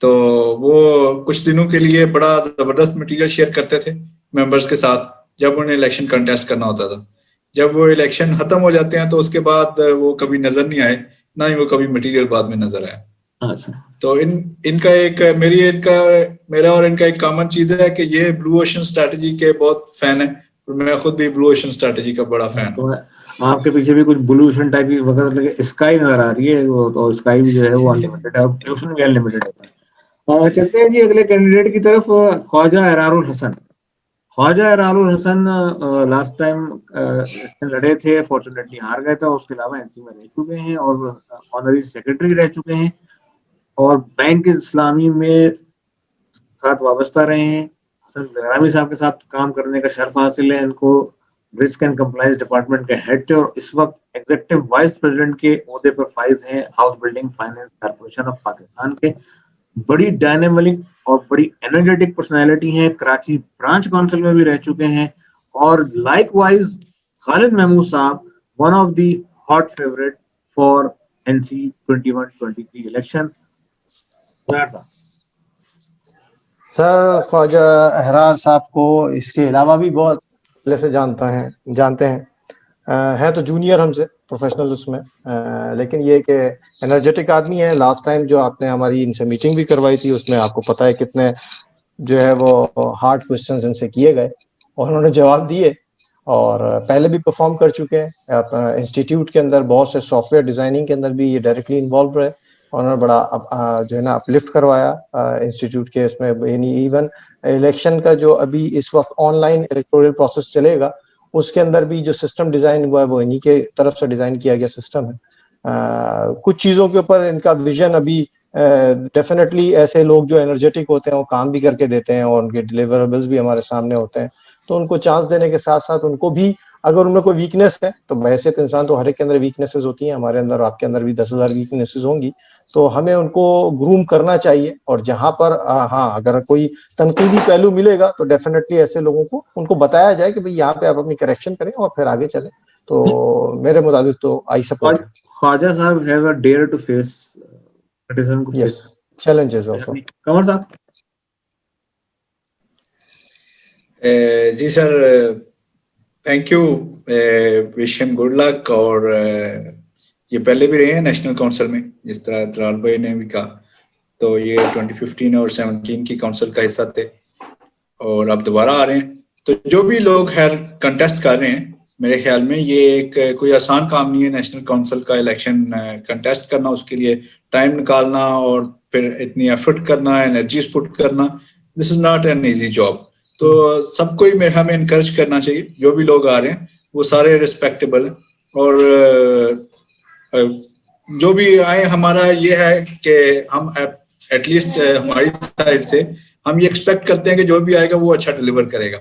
तो वो कुछ दिनों के लिए बड़ा जबरदस्त मटेरियल शेयर करते थे मेंबर्स के साथ जब उन्हें इलेक्शन कंटेस्ट करना होता था। जब वो इलेक्शन खत्म हो जाते हैं तो उसके बाद वो कभी नजर नहीं आए, ना ही वो कभी मटेरियल बाद में नजर आया। अच्छा। तो इनका एक मेरा और इनका एक कॉमन चीज है कि ये ब्लू ओशन स्ट्रेटजी के बहुत फैन है, और मैं खुद भी ब्लू ओशन स्ट्रेटजी का बड़ा फैन हूँ। तो आपके पीछे भी कुछ ब्लू ओशन टाइप की वगैरह लगे, स्काई नजर आ रही है, तो स्काई भी जो है वो अनलिमिटेड है, ओशन भी अनलिमिटेड है। चलते हैं जी अगले कैंडिडेट की तरफ, Khwaja Ehrarul Hasan. Khwaja Ehrarul Hasan last time election लड़े थे, फॉर्चुनेटली हार गए थे, उसके अलावा एनसी में रह चुके हैं, और ऑनरी सेक्रेटरी रह चुके हैं, और बैंक इस्लामी में साथ वाबस्ता रहे हैं। हसन जहरामी साहब के साथ काम करने का शर्फ हासिल है इनको। रिस्क एंड कंप्लायंस डिपार्टमेंट के हेड थे, और इस वक्त एग्जीक्यूटिव वाइस प्रेसिडेंट के ओहदे पर फाइज हैं house building finance corporation of Pakistan के। बड़ी डायनेमिक और बड़ी एनर्जेटिक पर्सनालिटी हैं, कराची ब्रांच काउंसिल में भी रह चुके हैं, और लाइकवाइज खालिद महमूद साहब one of the hot favourite for NC 21-23 election. Sir Khwaja Ahrar साहब को इसके अलावा भी बहुत पहले से जानते हैं, है तो जूनियर हमसे प्रोफेशनल उसमें, लेकिन ये कि एनर्जेटिक आदमी है। लास्ट टाइम जो आपने हमारी इनसे मीटिंग भी करवाई थी, उसमें आपको पता है कितने जो है वो हार्ड क्वेश्चंस इनसे किए गए, और उन्होंने जवाब दिए, और पहले भी परफॉर्म कर चुके हैं। इंस्टीट्यूट के अंदर बहुत से सॉफ्टवेयर डिजाइनिंग के अंदर भी ये डायरेक्टली इन्वॉल्व रहे, और उन्होंने बड़ा जो है ना अपलिफ्ट करवाया इंस्टीट्यूट के इसमें। यानी इवन इलेक्शन का जो अभी इस वक्त ऑनलाइन इलेक्टोरल प्रोसेस चलेगा, उसके अंदर भी जो सिस्टम डिजाइन हुआ है वो इन्हीं के तरफ से डिजाइन किया गया सिस्टम है। कुछ चीजों के ऊपर इनका विजन अभी डेफिनेटली ऐसे लोग जो एनर्जेटिक होते हैं वो काम भी करके देते हैं, और उनके डिलीवरेबल्स भी हमारे सामने होते हैं, तो उनको चांस देने के साथ साथ उनको भी अगर उनमें कोई वीकनेस है, तो वैसे तो इंसान तो हर एक के अंदर वीकनेसेस होती हैं, हमारे अंदर आपके अंदर भी 10,000 वीकनेसेस होंगी, तो हमें उनको ग्रूम करना चाहिए। और जहां पर हाँ अगर कोई तनकीदी पहलू मिलेगा तो डेफिनेटली ऐसे लोगों को उनको बताया जाए कि भाई यहाँ पे आप अपनी करेक्शन करें और फिर आगे चलें। तो मेरे मुताबिक तो आई support. Khwaja sahab have a dare to face criticism को yes, face. Challenges also. Qamar sahab. जी sir, thank you, wish him good luck. और ये पहले भी रहे हैं नेशनल काउंसिल में, जिस तरह तराल भाई ने भी कहा, तो ये 2015 और 17 की काउंसिल का हिस्सा थे, और अब दोबारा आ रहे हैं। तो जो भी लोग खैर कंटेस्ट कर रहे हैं, मेरे ख्याल में ये एक कोई आसान काम नहीं है नेशनल काउंसिल का इलेक्शन कंटेस्ट करना, उसके लिए टाइम निकालना और फिर इतनी एफर्ट करना, एनर्जीज पुट करना, this is not an easy job. तो सबको ही हमें इनकरेज करना चाहिए, जो भी लोग आ रहे हैं वो सारे रिस्पेक्टेबल हैं, और जो भी आए, हमारा ये है कि हम एटलीस्ट हमारी साइड से हम ये एक्सपेक्ट करते हैं कि जो भी आएगा वो अच्छा डिलीवर करेगा।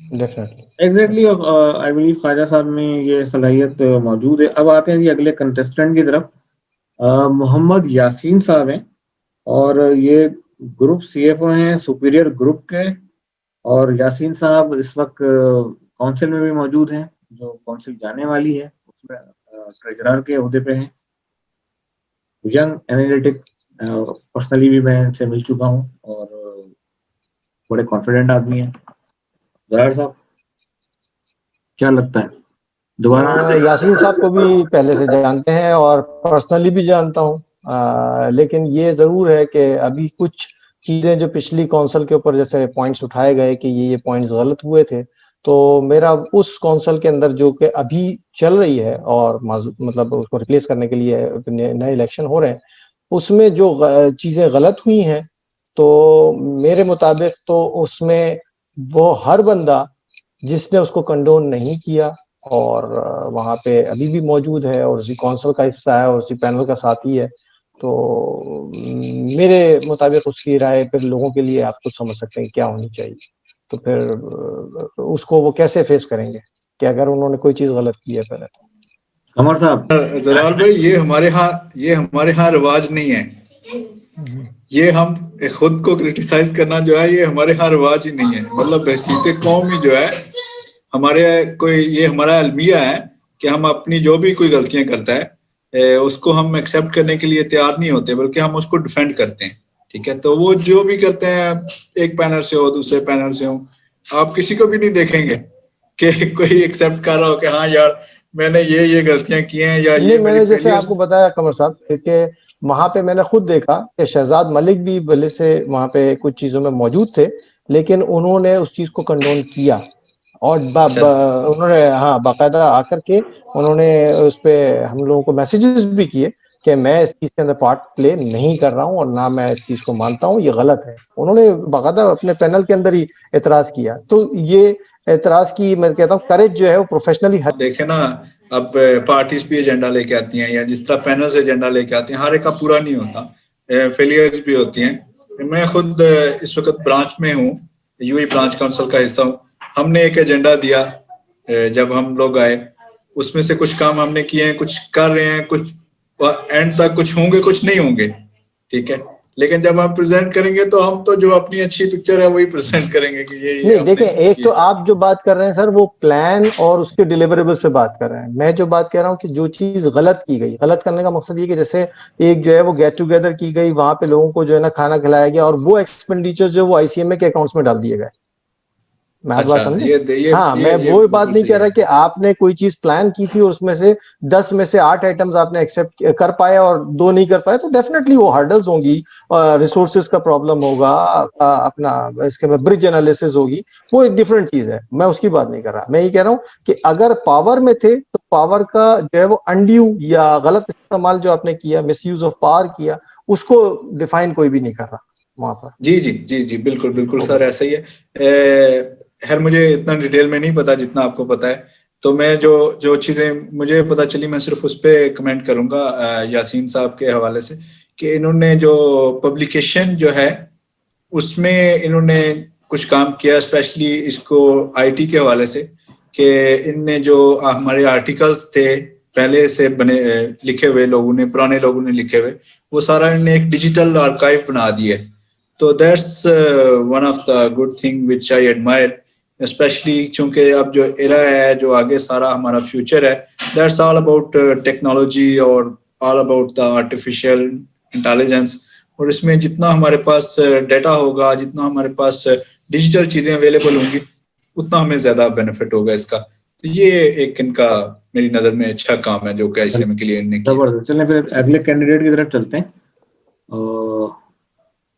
Exactly, I believe Khwaja Sahab में ये सलाहियत मौजूद है। अब आते हैं जी अगले कंटेस्टेंट की तरफ। मोहम्मद यासीन साहब हैं और ये ग्रुप सीएफओ हैं सुपीरियर ग्रुप के, और यासीन साहब इस वक्त काउंसिल में भी मौजूद हैं, जो काउंसिल जाने वाली है उसमें ट्रेजरर के ओहदे पे हैं। यंग एनर्जेटिक, पर्सनली भी मैं इनसे मिल चुका हूँ और बड़े कॉन्फिडेंट आदमी हैं। जरार साहब क्या लगता है दोबारा? यासीन साहब को भी पहले से जानते हैं और पर्सनली भी जानता हूँ, लेकिन ये जरूर है कि अभी कुछ चीजें जो पिछली काउंसिल के ऊपर जैसे पॉइंट्स उठाए गए कि ये पॉइंट्स गलत हुए थे, तो मेरा उस काउंसिल के अंदर जो कि अभी चल रही है और मतलब उसको रिप्लेस करने के लिए नए इलेक्शन हो रहे हैं, उसमें जो चीजें गलत हुई हैं, तो मेरे मुताबिक तो उसमें वो हर बंदा जिसने उसको कंडोन नहीं किया और वहां पे अभी भी मौजूद है और उसी काउंसिल का हिस्सा है और उसी पैनल का साथी है, तो मेरे मुताबिक उसकी राय फिर लोगों के लिए आप कुछ समझ सकते हैं क्या होनी चाहिए। तो फिर उसको वो कैसे फेस करेंगे कि अगर उन्होंने कोई चीज गलत की है पहले। तो कमर साहब, जलाल भाई, ये हमारे यहाँ रिवाज नहीं है। ये हम खुद को क्रिटिसाइज करना जो है, ये हमारे यहाँ रिवाज ही नहीं है। मतलब बहसीत कौम ही जो है हमारे कोई, ये हमारा अलमिया है कि हम अपनी जो भी कोई गलतियां करता है उसको हम एक्सेप्ट करने के लिए तैयार नहीं होते, बल्कि हम उसको डिफेंड करते हैं। ठीक है, तो वो जो भी करते हैं, एक पैनल से हो दूसरे पैनल से हो, आप किसी को भी नहीं देखेंगे कि कोई एक्सेप्ट कर रहा हो कि हाँ यार मैंने ये गलतियां की हैं या ये मैंने जैसे आपको बताया कमर साहब कि वहां पे मैंने खुद देखा कि शहजाद मलिक भी भले से वहां पे कुछ चीजों में मौजूद थे, लेकिन उन्होंने उस चीज को कंडोन किया और उन्होंने बाकायदा आकर के उन्होंने उस पे हम लोगों को मैसेजेस भी किए कि मैं इस चीज के अंदर पार्ट प्ले नहीं कर रहा हूँ और ना मैं इस चीज को मानता हूँ, ये गलत है। उन्होंने बाकायदा अपने पैनल के अंदर ही एतराज किया। तो ये एतराज की मैं कहता हूँ करेज जो है वो प्रोफेशनली देखे ना, अब पार्टीज भी एजेंडा लेके आती हैं या जिस तरह पैनल से एजेंडा लेके आती हैं, हर एक का पूरा नहीं होता, फेलियर्स भी होती हैं। मैं खुद इस वक्त ब्रांच में हूँ, यूएई ब्रांच काउंसिल का हिस्सा हूँ। हमने एक एजेंडा दिया जब हम लोग आए, उसमें से कुछ काम हमने किए हैं, कुछ कर रहे हैं, कुछ एंड तक कुछ होंगे कुछ नहीं होंगे। ठीक है, लेकिन जब हम प्रेजेंट करेंगे तो हम तो जो अपनी अच्छी पिक्चर है वही प्रेजेंट करेंगे कि ये नहीं। देखें, एक तो आप जो बात कर रहे हैं सर वो प्लान और उसके डिलीवरेबल्स पे बात कर रहे हैं। मैं जो बात कह रहा हूँ कि जो चीज गलत की गई, गलत करने का मकसद ये कि जैसे एक जो है वो गेट टुगेदर की गई, वहां पे लोगों को जो है ना खाना खिलाया गया और वो एक्सपेंडिचर जो वो आईसीएमए के अकाउंट्स में डाल दिए गए। मैं आप बात समझे? हाँ, मैं वो बात नहीं कह रहा कि आपने कोई चीज प्लान की थी और उसमें से 10 में से 8 आइटम्स आपने एक्सेप्ट कर पाए और 2 नहीं कर पाए, तो डेफिनेटली वो हर्डल्स होंगी, रिसोर्सेज का प्रॉब्लम होगा, अपना इसके बाद ब्रिज एनालिसिस होगी, वो एक डिफरेंट चीज है। मैं उसकी बात नहीं कर रहा। मैं ये कह रहा हूँ कि अगर पावर में थे तो पावर का जो है वो अनड्यू या गलत इस्तेमाल जो आपने किया, मिसयूज ऑफ पावर किया, उसको डिफाइन कोई भी नहीं कर रहा वहां पर। जी, बिल्कुल सर, ऐसा ही है। खैर मुझे इतना डिटेल में नहीं पता जितना आपको पता है, तो मैं जो चीजें मुझे पता चली मैं सिर्फ उस पर कमेंट करूंगा यासीन साहब के हवाले से, कि इन्होंने जो पब्लिकेशन जो है उसमें इन्होंने कुछ काम किया, स्पेशली इसको आईटी के हवाले से, कि इनने जो हमारे आर्टिकल्स थे पहले से बने लिखे हुए लोगों ने, पुराने लोगों ने लिखे हुए, वो सारा इन्होंने एक डिजिटल आर्काइव बना दिया। तो that's one of the good thing which I admire, specially चूंकि अब जो एरा है, जो आगे सारा हमारा फ्यूचर है, दैट्स ऑल अबाउट टेक्नोलॉजी और all about the artificial intelligence. और इसमें जितना हमारे पास डेटा होगा, जितना हमारे पास डिजिटल चीजें अवेलेबल होंगी, उतना हमें ज्यादा बेनिफिट होगा इसका। तो ये एक इनका मेरी नजर में अच्छा काम है जो कि आईसीएमए के लिए इन्होंने किया। जबरदस्त। चलें फिर अगले कैंडिडेट की तरफ चलते हैं।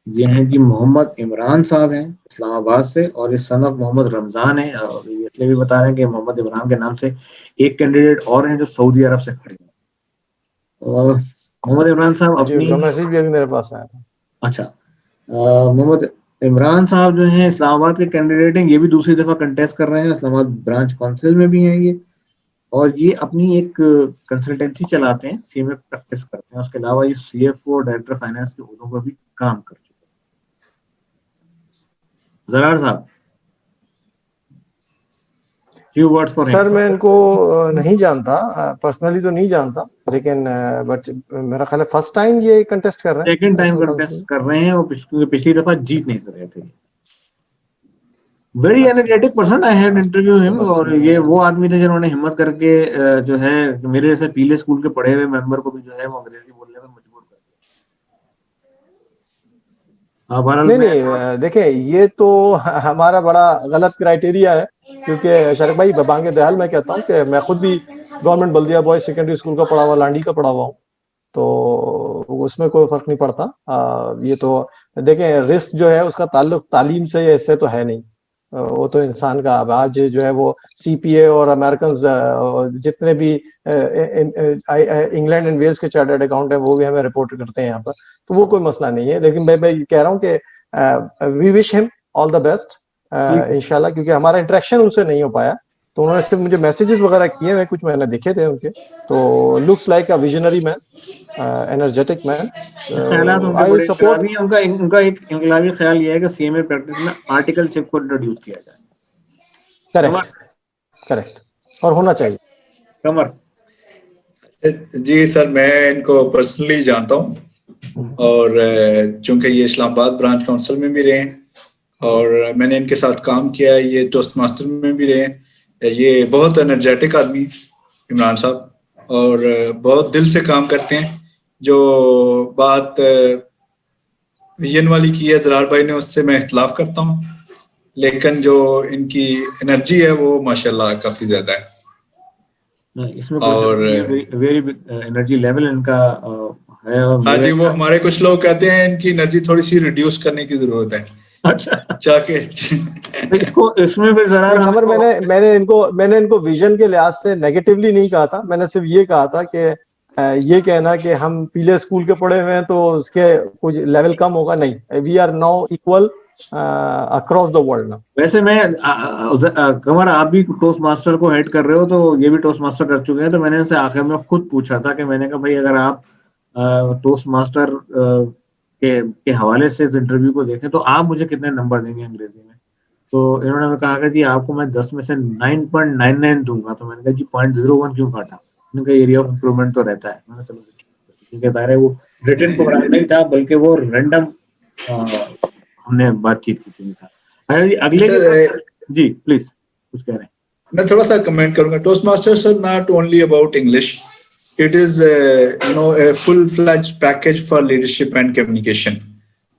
ये हैं जी मोहम्मद इमरान साहब हैं इस्लामाबाद से, और ये सन ऑफ मोहम्मद रमजान है, और ये इसलिए भी बता रहे हैं कि मोहम्मद इमरान के नाम से एक कैंडिडेट और हैं जो सऊदी अरब से खड़े हैं। और मोहम्मद इमरान साहब हाँ जी, अपनी, उनका मैसेज भी अभी मेरे पास आया था। अच्छा, मोहम्मद इमरान साहब जो हैं इस्लामाबाद के कैंडिडेट हैं, ये भी दूसरी दफा कंटेस्ट कर रहे हैं, इस्लामाबाद ब्रांच काउंसिल में भी हैं ये, और ये अपनी एक कंसल्टेंसी चलाते हैं, सीए में प्रैक्टिस करते हैं, उसके अलावा ये सीएफओ और डायरेक्टर फाइनेंस के ओहदों पर भी काम कर चुके हैं। जरार साहब, few words for him. Sir मैं इनको नहीं जानता, पर्सनली तो नहीं जानता, लेकिन बट मेरा ख्याल है फर्स्ट टाइम ये कंटेस्ट कर रहे हैं, second time national contest council. कर रहे हैं, और पिछली दफा जीत नहीं सके थे। वेरी अच्छा, energetic person, I had interview तो हिम, बस और मैं ये वो आदमी थे जिन्होंने हिम्मत करके जो है मेरे जैसे पीले स्कूल के पढ़े हुए मेंबर को भी जो है वो अंग्रेजी बोलने में मजबूर कर दिया। हाँ, बहरहाल नहीं मैं, नहीं, देखिए ये तो हमारा बड़ा गलत क्राइटेरिया है, क्योंकि शरक भाई बांगे दयाल मैं कहता हूँ कि मैं खुद भी गवर्नमेंट बल्दिया बॉयज सेकेंडरी स्कूल का पढ़ा हुआ, लांडी का पढ़ा हुआ हूँ, तो उसमें कोई फर्क नहीं पड़ता। ये तो देखें, रिस्क जो है उसका ताल्लुक तालीम से या इससे तो है नहीं। वो तो इंसान का, अब आज जो है वो सीपीए और अमेरिकन जितने भी इंग्लैंड एंड वेल्स के चार्टर्ड अकाउंट है वो भी हमें रिपोर्ट करते हैं यहाँ पर, तो वो कोई मसला नहीं है। लेकिन मैं कह रहा हूँ कि we wish him all the best ठीक, इंशाल्लाह, क्योंकि हमारा इंटरेक्शन उनसे नहीं हो पाया, तो उन्होंने सिर्फ मुझे मैसेजेस वगैरह किए हैं, कुछ मैंने देखे थे उनके, तो looks like a visionary man, energetic man, ख्यालात उनके आई विल बड़े सपोर्ट। इंकलाबी हैं। उनका उनका एक इंकलाबी ख्याल ये है कि सीएमए प्रैक्टिस में आर्टिकलशिप को इंट्रोड्यूस किया जाए। करेक्ट, कमर, करेक्ट, और होना चाहिए। कमर, जी सर, मैं इनको पर्सनली जानता हूँ, और चूंकि ये इस्लामाबाद ब्रांच काउंसिल में भी रहे हैं, और मैंने इनके साथ काम किया है, ये टोस्ट मास्टर में भी रहे हैं। ये बहुत एनर्जेटिक आदमी इमरान साहब, और बहुत दिल से काम करते हैं। जो बात विजन वाली की है जरार भाई ने, उससे मैं इख्तलाफ करता हूँ, लेकिन जो इनकी एनर्जी है वो माशाल्लाह काफी ज्यादा है। इसमें कोई शक और नहीं है, वेरी एनर्जी लेवल इनका है, और हाँ जी, मेरे, वो हमारे कुछ लोग कहते हैं इनकी एनर्जी थोड़ी सी रिड्यूस करने की जरूरत है, अच्छा, जाके तो इसको इसमें फिर जरा नहीं हमें खबर, को, मैंने इनको विजन के लिहाज से नेगेटिवली नहीं कहा था, मैंने सिर्फ ये कहा था कि ये कहना कि हम पीले स्कूल के पढ़े हुए हैं तो उसके कुछ लेवल कम होगा, नहीं, we are now equal across the world now. वैसे मैं कमर, आप भी टोस्ट मास्टर को हेड कर रहे हो, तो ये भी टोस्ट मास्टर कर चुके हैं, तो मैंने इनसे आखिर में खुद पूछा था कि मैंने कहा भाई अगर आप टोस्ट मास्टर के हवाले से इस इंटरव्यू को देखें तो आप मुझे कितने नंबर देंगे अंग्रेजी में। तो इन्होंने कहा कि जी आपको मैं 10 में से 9.99 दूंगा। तो मैंने कहा जी 0.01 क्यों काटा, उनका एरिया ऑफ इम्प्रूवमेंट तो रहता है। मैंने चलो ठीक है, तारे वो रिटर्न प्रोग्राम नहीं था बल्कि वो रैंडम हमने बातचीत की थी। अगले के साथ, सर, जी प्लीज कुछ कह रहे हैं। मैं थोड़ा सा कमेंट करूंगा। Toastmasters are not only about English, it is a full fledge package for leadership and communication.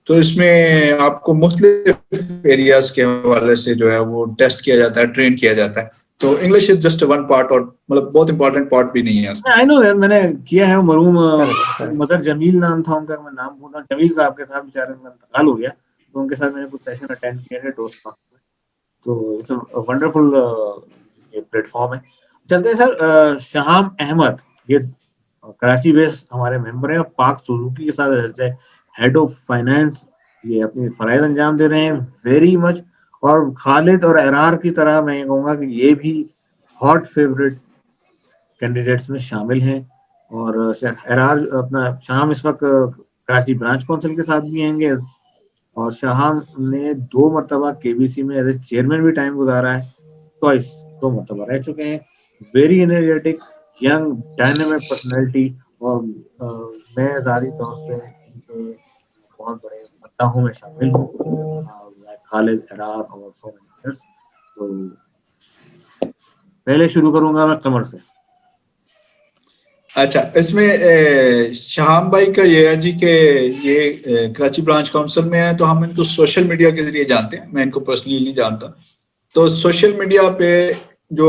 तो इसमें आपको मुख्तलिफ एरियाज के हवाले से जो है वो टेस्ट किया जाता है, ट्रेन किया जाता है। तो English is just one part, और मतलब बहुत इंपॉर्टेंट पार्ट भी नहीं है इसमें। आई नो यार, मैंने किया है। मरहूम करेक्ट, मदर जमील नाम था उनका, मैं नाम भूल रहा, जमील साहब के साथ बेचारे का इंतकाल हो गया, तो उनके साथ मैंने कुछ सेशन अटेंड किए थे टोस्ट मास्टर में। तो इट्स वंडरफुल ये प्लेटफॉर्म है। चलते हैं सर, शहाम अहमद, ये कराची बेस्ड हमारे मेंबर हैं, पाक सुजुकी के साथ एज हेड ऑफ फाइनेंस ये अपनी फराइज अंजाम दे रहे हैं वेरी मच। और खालिद और एरार की तरह मैं ये कहूँगा कि ये भी हॉट फेवरेट कैंडिडेट्स में शामिल हैं। और एरार अपना शाम इस वक्त कराची ब्रांच काउंसिल के साथ भी आएंगे, और शाहम ने 2 मरतबा केबीसी में एज ए चेयरमैन भी टाइम गुजारा है, ट्वाइस 2 मरतबा रह चुके हैं। Very energetic young dynamic personality, और मैं ज़ाती तौर पे इनके बहुत बड़े मद्दाहों में शामिल हूँ, खालिद, एरार और सो मेनी अदर्स। तो पहले शुरू करूंगा मैं कमर से। अच्छा, इसमें शाहाम भाई का ये है जी कि ये कराची ब्रांच काउंसिल में है, तो हम इनको सोशल मीडिया के जरिए जानते हैं, मैं इनको पर्सनली नहीं जानता। तो सोशल मीडिया पे जो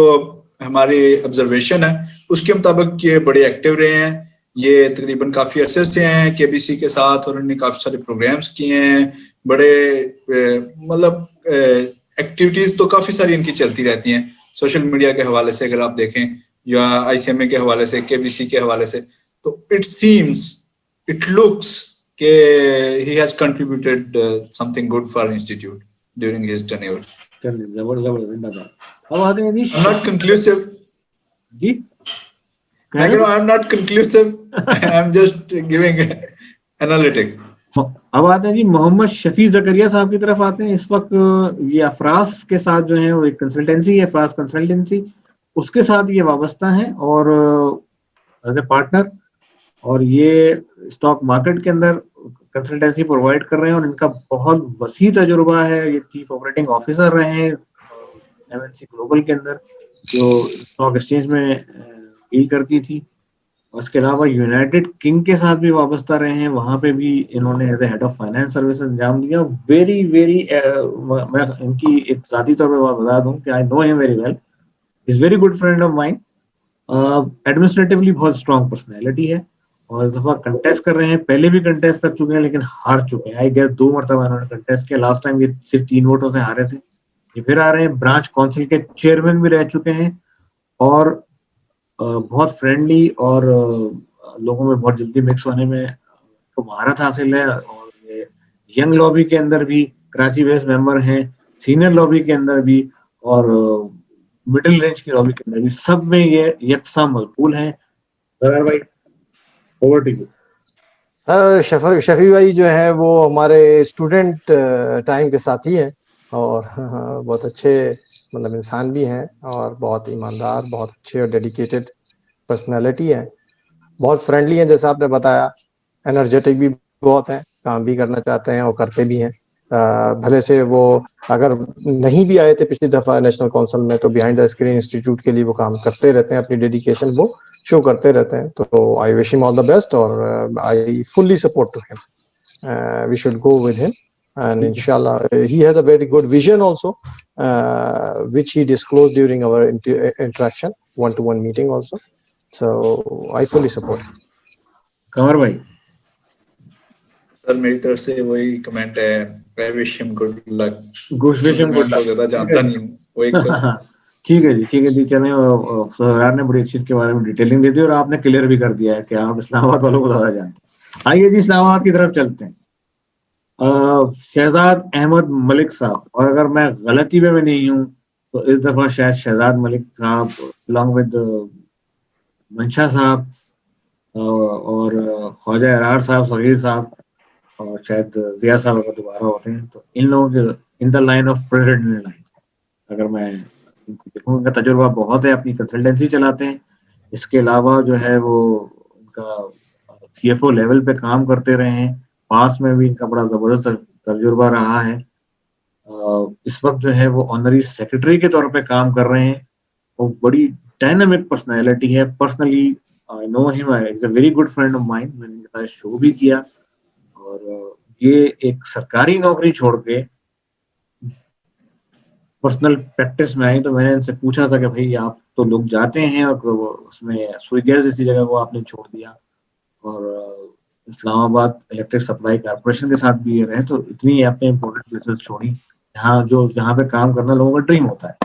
हमारी ऑब्जर्वेशन है उसके मुताबिक ये बड़े एक्टिव रहे हैं, ये तकरीबन काफी अरसे से हैं केबीसी के साथ और उन्होंने काफी सारे प्रोग्राम्स किए हैं, बड़े मतलब एक्टिविटीज तो काफी सारी इनकी चलती रहती हैं सोशल मीडिया के हवाले से अगर आप देखें या आईसीएमए के हवाले से, केबीसी के हवाले से। तो इट लुक्स के he has contributed something good for institute during his tenure. जबरदस्त। अब आते हैं जी, I'm not conclusive. Ji I'm not conclusive. I'm just giving analytic. अब आते हैं जी मोहम्मद शफी जकरिया साहब की तरफ आते हैं। इस वक्त ये अफराज के साथ जो है वो एक कंसल्टेंसी है, अफराज कंसल्टेंसी, उसके साथ ये वाबस्ता है और एज ए पार्टनर, और ये स्टॉक मार्केट के अंदर कंसल्टेंसी प्रोवाइड कर रहे हैं और इनका बहुत वसी तजुर्बा है। ये चीफ ऑपरेटिंग ऑफिसर रहे हैं एमएनसी ग्लोबल के अंदर जो स्टॉक एक्सचेंज में डील करती थी। उसके अलावा यूनाइटेड किंग के साथ भी वाबस्ता रहे हैं, वहां पे भी इन्होंने as a head of finance service अंजाम दिया। वेरी मैं इनकी एक जाती तौर पर बता दूं कि I know him very well, is very good friend of mine. Administratively बहुत स्ट्रॉन्ग पर्सनैलिटी है और इस दफा कंटेस्ट कर रहे हैं, पहले भी कंटेस्ट कर चुके हैं लेकिन हार चुके हैं। आई गेस 2 मरतबा इन्होंने कंटेस्ट किया, लास्ट टाइम ये सिर्फ 3 वोटों से हारे थे। ये फिर आ रहे हैं, ब्रांच काउंसिल के चेयरमैन भी रह चुके हैं और बहुत फ्रेंडली और लोगों में बहुत जल्दी मिक्स होने में तो महारत हासिल है। और ये यंग लॉबी के अंदर भी कराची बेस्ड मेंबर हैं, सीनियर लॉबी के अंदर भी और मिडिल रेंज की लॉबी के अंदर भी, सब में ये यकसा मकबूल हैं। भाई over to you. Sir Shafi भाई जो है वो हमारे स्टूडेंट टाइम के साथी हैं और बहुत अच्छे मतलब इंसान भी हैं और बहुत ईमानदार, बहुत अच्छे और डेडिकेटेड पर्सनालिटी है, बहुत फ्रेंडली हैं जैसा आपने बताया, एनर्जेटिक भी बहुत हैं, काम भी करना चाहते हैं और करते भी हैं। भले से वो अगर नहीं भी आए थे पिछली दफा नेशनल काउंसिल में तो बिहाइंड द स्क्रीन इंस्टीट्यूट के लिए वो काम करते रहते हैं, अपनी डेडिकेशन वो शो करते रहते हैं। तो I wish him all the best और I fully support to him. We should go with him and inshallah he has a very good vision also which he disclosed during our interaction one-to-one meeting also, so I fully support him. कमर भाई। Sir मेरी तरफ से वही comment है, I wish him good luck. wish him good luck. ज्यादा जानता नहीं हूँ वो एक तो ठीक है जी चलें। सरदार ने बड़ी अच्छी इसके बारे में डिटेलिंग दे दी और आपने क्लियर भी कर दिया है कि आप इस्लामाबाद वालों को ज्यादा जानते हैं। आइए जी इस्लामाबाद की तरफ चलते हैं। शहजाद अहमद मलिक साहब, और अगर मैं गलती में भी नहीं हूँ तो इस दफा शायद शहजाद मलिक साहब अलॉन्ग विद मंशा साहब और ख्वाजा अरार साहब, सगीर साहब और शायद जिया साहब अगर दोबारा होते हैं तो इन लोगों के in the line of president line अगर मैं देखूँ, इनका तजुर्बा बहुत है, अपनी कंसल्टेंसी चलाते हैं। इसके अलावा जो है वो उनका CFO लेवल पे काम करते रहे हैं, पास में भी इनका बड़ा जबरदस्त तजुर्बा रहा है। इस वक्त जो है वो ऑनरी सेक्रेटरी के तौर पे काम कर रहे हैं। वो बड़ी डायनामिक पर्सनैलिटी है। Personally I know him, is a very good friend of mine, मैंने इनके साथ शो भी किया। और ये एक सरकारी नौकरी छोड़ के पर्सनल प्रैक्टिस में आई तो मैंने इनसे पूछा था कि भाई आप तो लोग जाते हैं और उसमें सुई गैस जैसी जगह को आपने छोड़ दिया और इस्लामाबाद इलेक्ट्रिक सप्लाई कॉर्पोरेशन के साथ भी ये रहे, तो इतनी आपने इम्पोर्टेंट प्लेसेस छोड़ी जहाँ पे काम करना लोगों का ड्रीम होता है।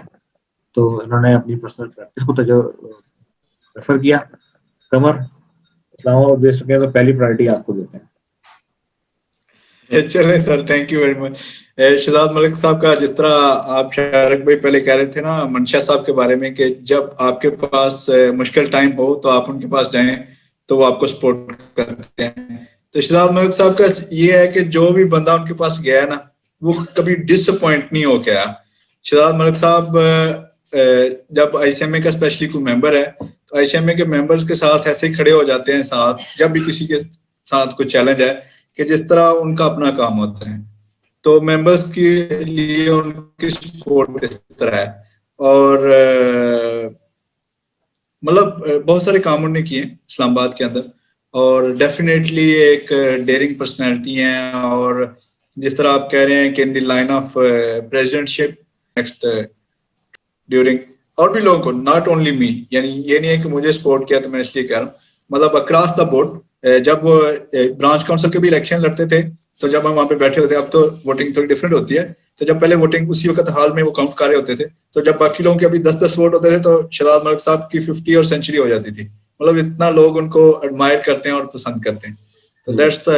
तो इन्होंने अपनी पर्सनल प्रैक्टिस को रेफर किया। कमर इस्लामाबाद बेस्ड हो गया तो पहली प्रायोरिटी आपको देते हैं। चले sir, thank you very much. Shahzad Malik साहब का जिस तरह आप शारिक भाई पहले कह रहे थे ना मंशा साहब के बारे में कि जब आपके पास मुश्किल टाइम हो तो आप उनके पास जाएं तो वो आपको सपोर्ट करते हैं। तो शहजाद मलिक साहब का ये है कि जो भी बंदा उनके पास गया है ना वो कभी डिसअपॉइंट नहीं हो गया। शहजाद मलिक साहब जब आईसीएमए का स्पेशली कोई मेंबर है तो आईसीएमए के मेंबर्स के साथ ऐसे ही खड़े हो जाते हैं साथ, जब भी किसी के साथ कोई चैलेंज है कि जिस तरह उनका अपना काम होता है तो मेंबर्स के लिए उनकी सपोर्ट इस तरह है। और मतलब बहुत सारे काम उन्होंने किए इस्लामाबाद के अंदर और डेफिनेटली एक डेयरिंग पर्सनैलिटी हैं। और जिस तरह आप कह रहे हैं कि in the line of presidentship next during और भी लोगों को, नॉट ओनली मी, यानी ये नहीं है कि मुझे सपोर्ट किया तो मैं इसलिए कह रहा हूँ, मतलब अक्रॉस द बोर्ड जब ब्रांच काउंसिल के भी इलेक्शन लड़ते थे तो जब हम वहां पे बैठे होते थे, अब तो वोटिंग थोड़ी डिफरेंट होती है, तो जब पहले वोटिंग उसी वक्त हाल में वो काउंट कर रहे होते थे, तो जब बाकी लोगों के अभी 10-10 वोट होते थे तो शहजाद मलिक साहब की 50 और सेंचुरी हो जाती थी। मतलब इतना लोग उनको एडमायर करते हैं और पसंद करते हैं, तो दैट्स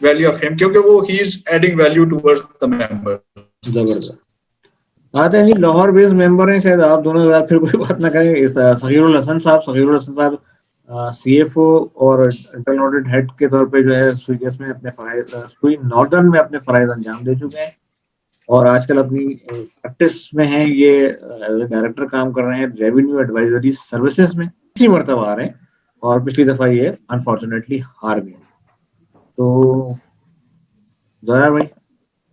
वैल्यू ऑफ हिम, क्योंकि वो he is adding value towards the member. जबरदस्त। आते हैं जी, लाहौर बेस्ड मेंबर हैं, शायद आप दोनों फिर कोई बात ना करें। सगीरुल हसन साहब सीएफओ और इंटरनल ऑडिट हेड के तौर पे जो है स्वीगेस में अपने फराइज, सुई नॉर्दर्न में अपने फराइज अंजाम दे चुके हैं और आजकल अपनी प्रैक्टिस में हैं। ये डायरेक्टर काम कर रहे हैं रेवेन्यू एडवाइजरी सर्विसेज में, तीसरी मरतबा आ रहे हैं और पिछली दफा ये अनफॉर्चुनेटली हार गए। तो जोया भाई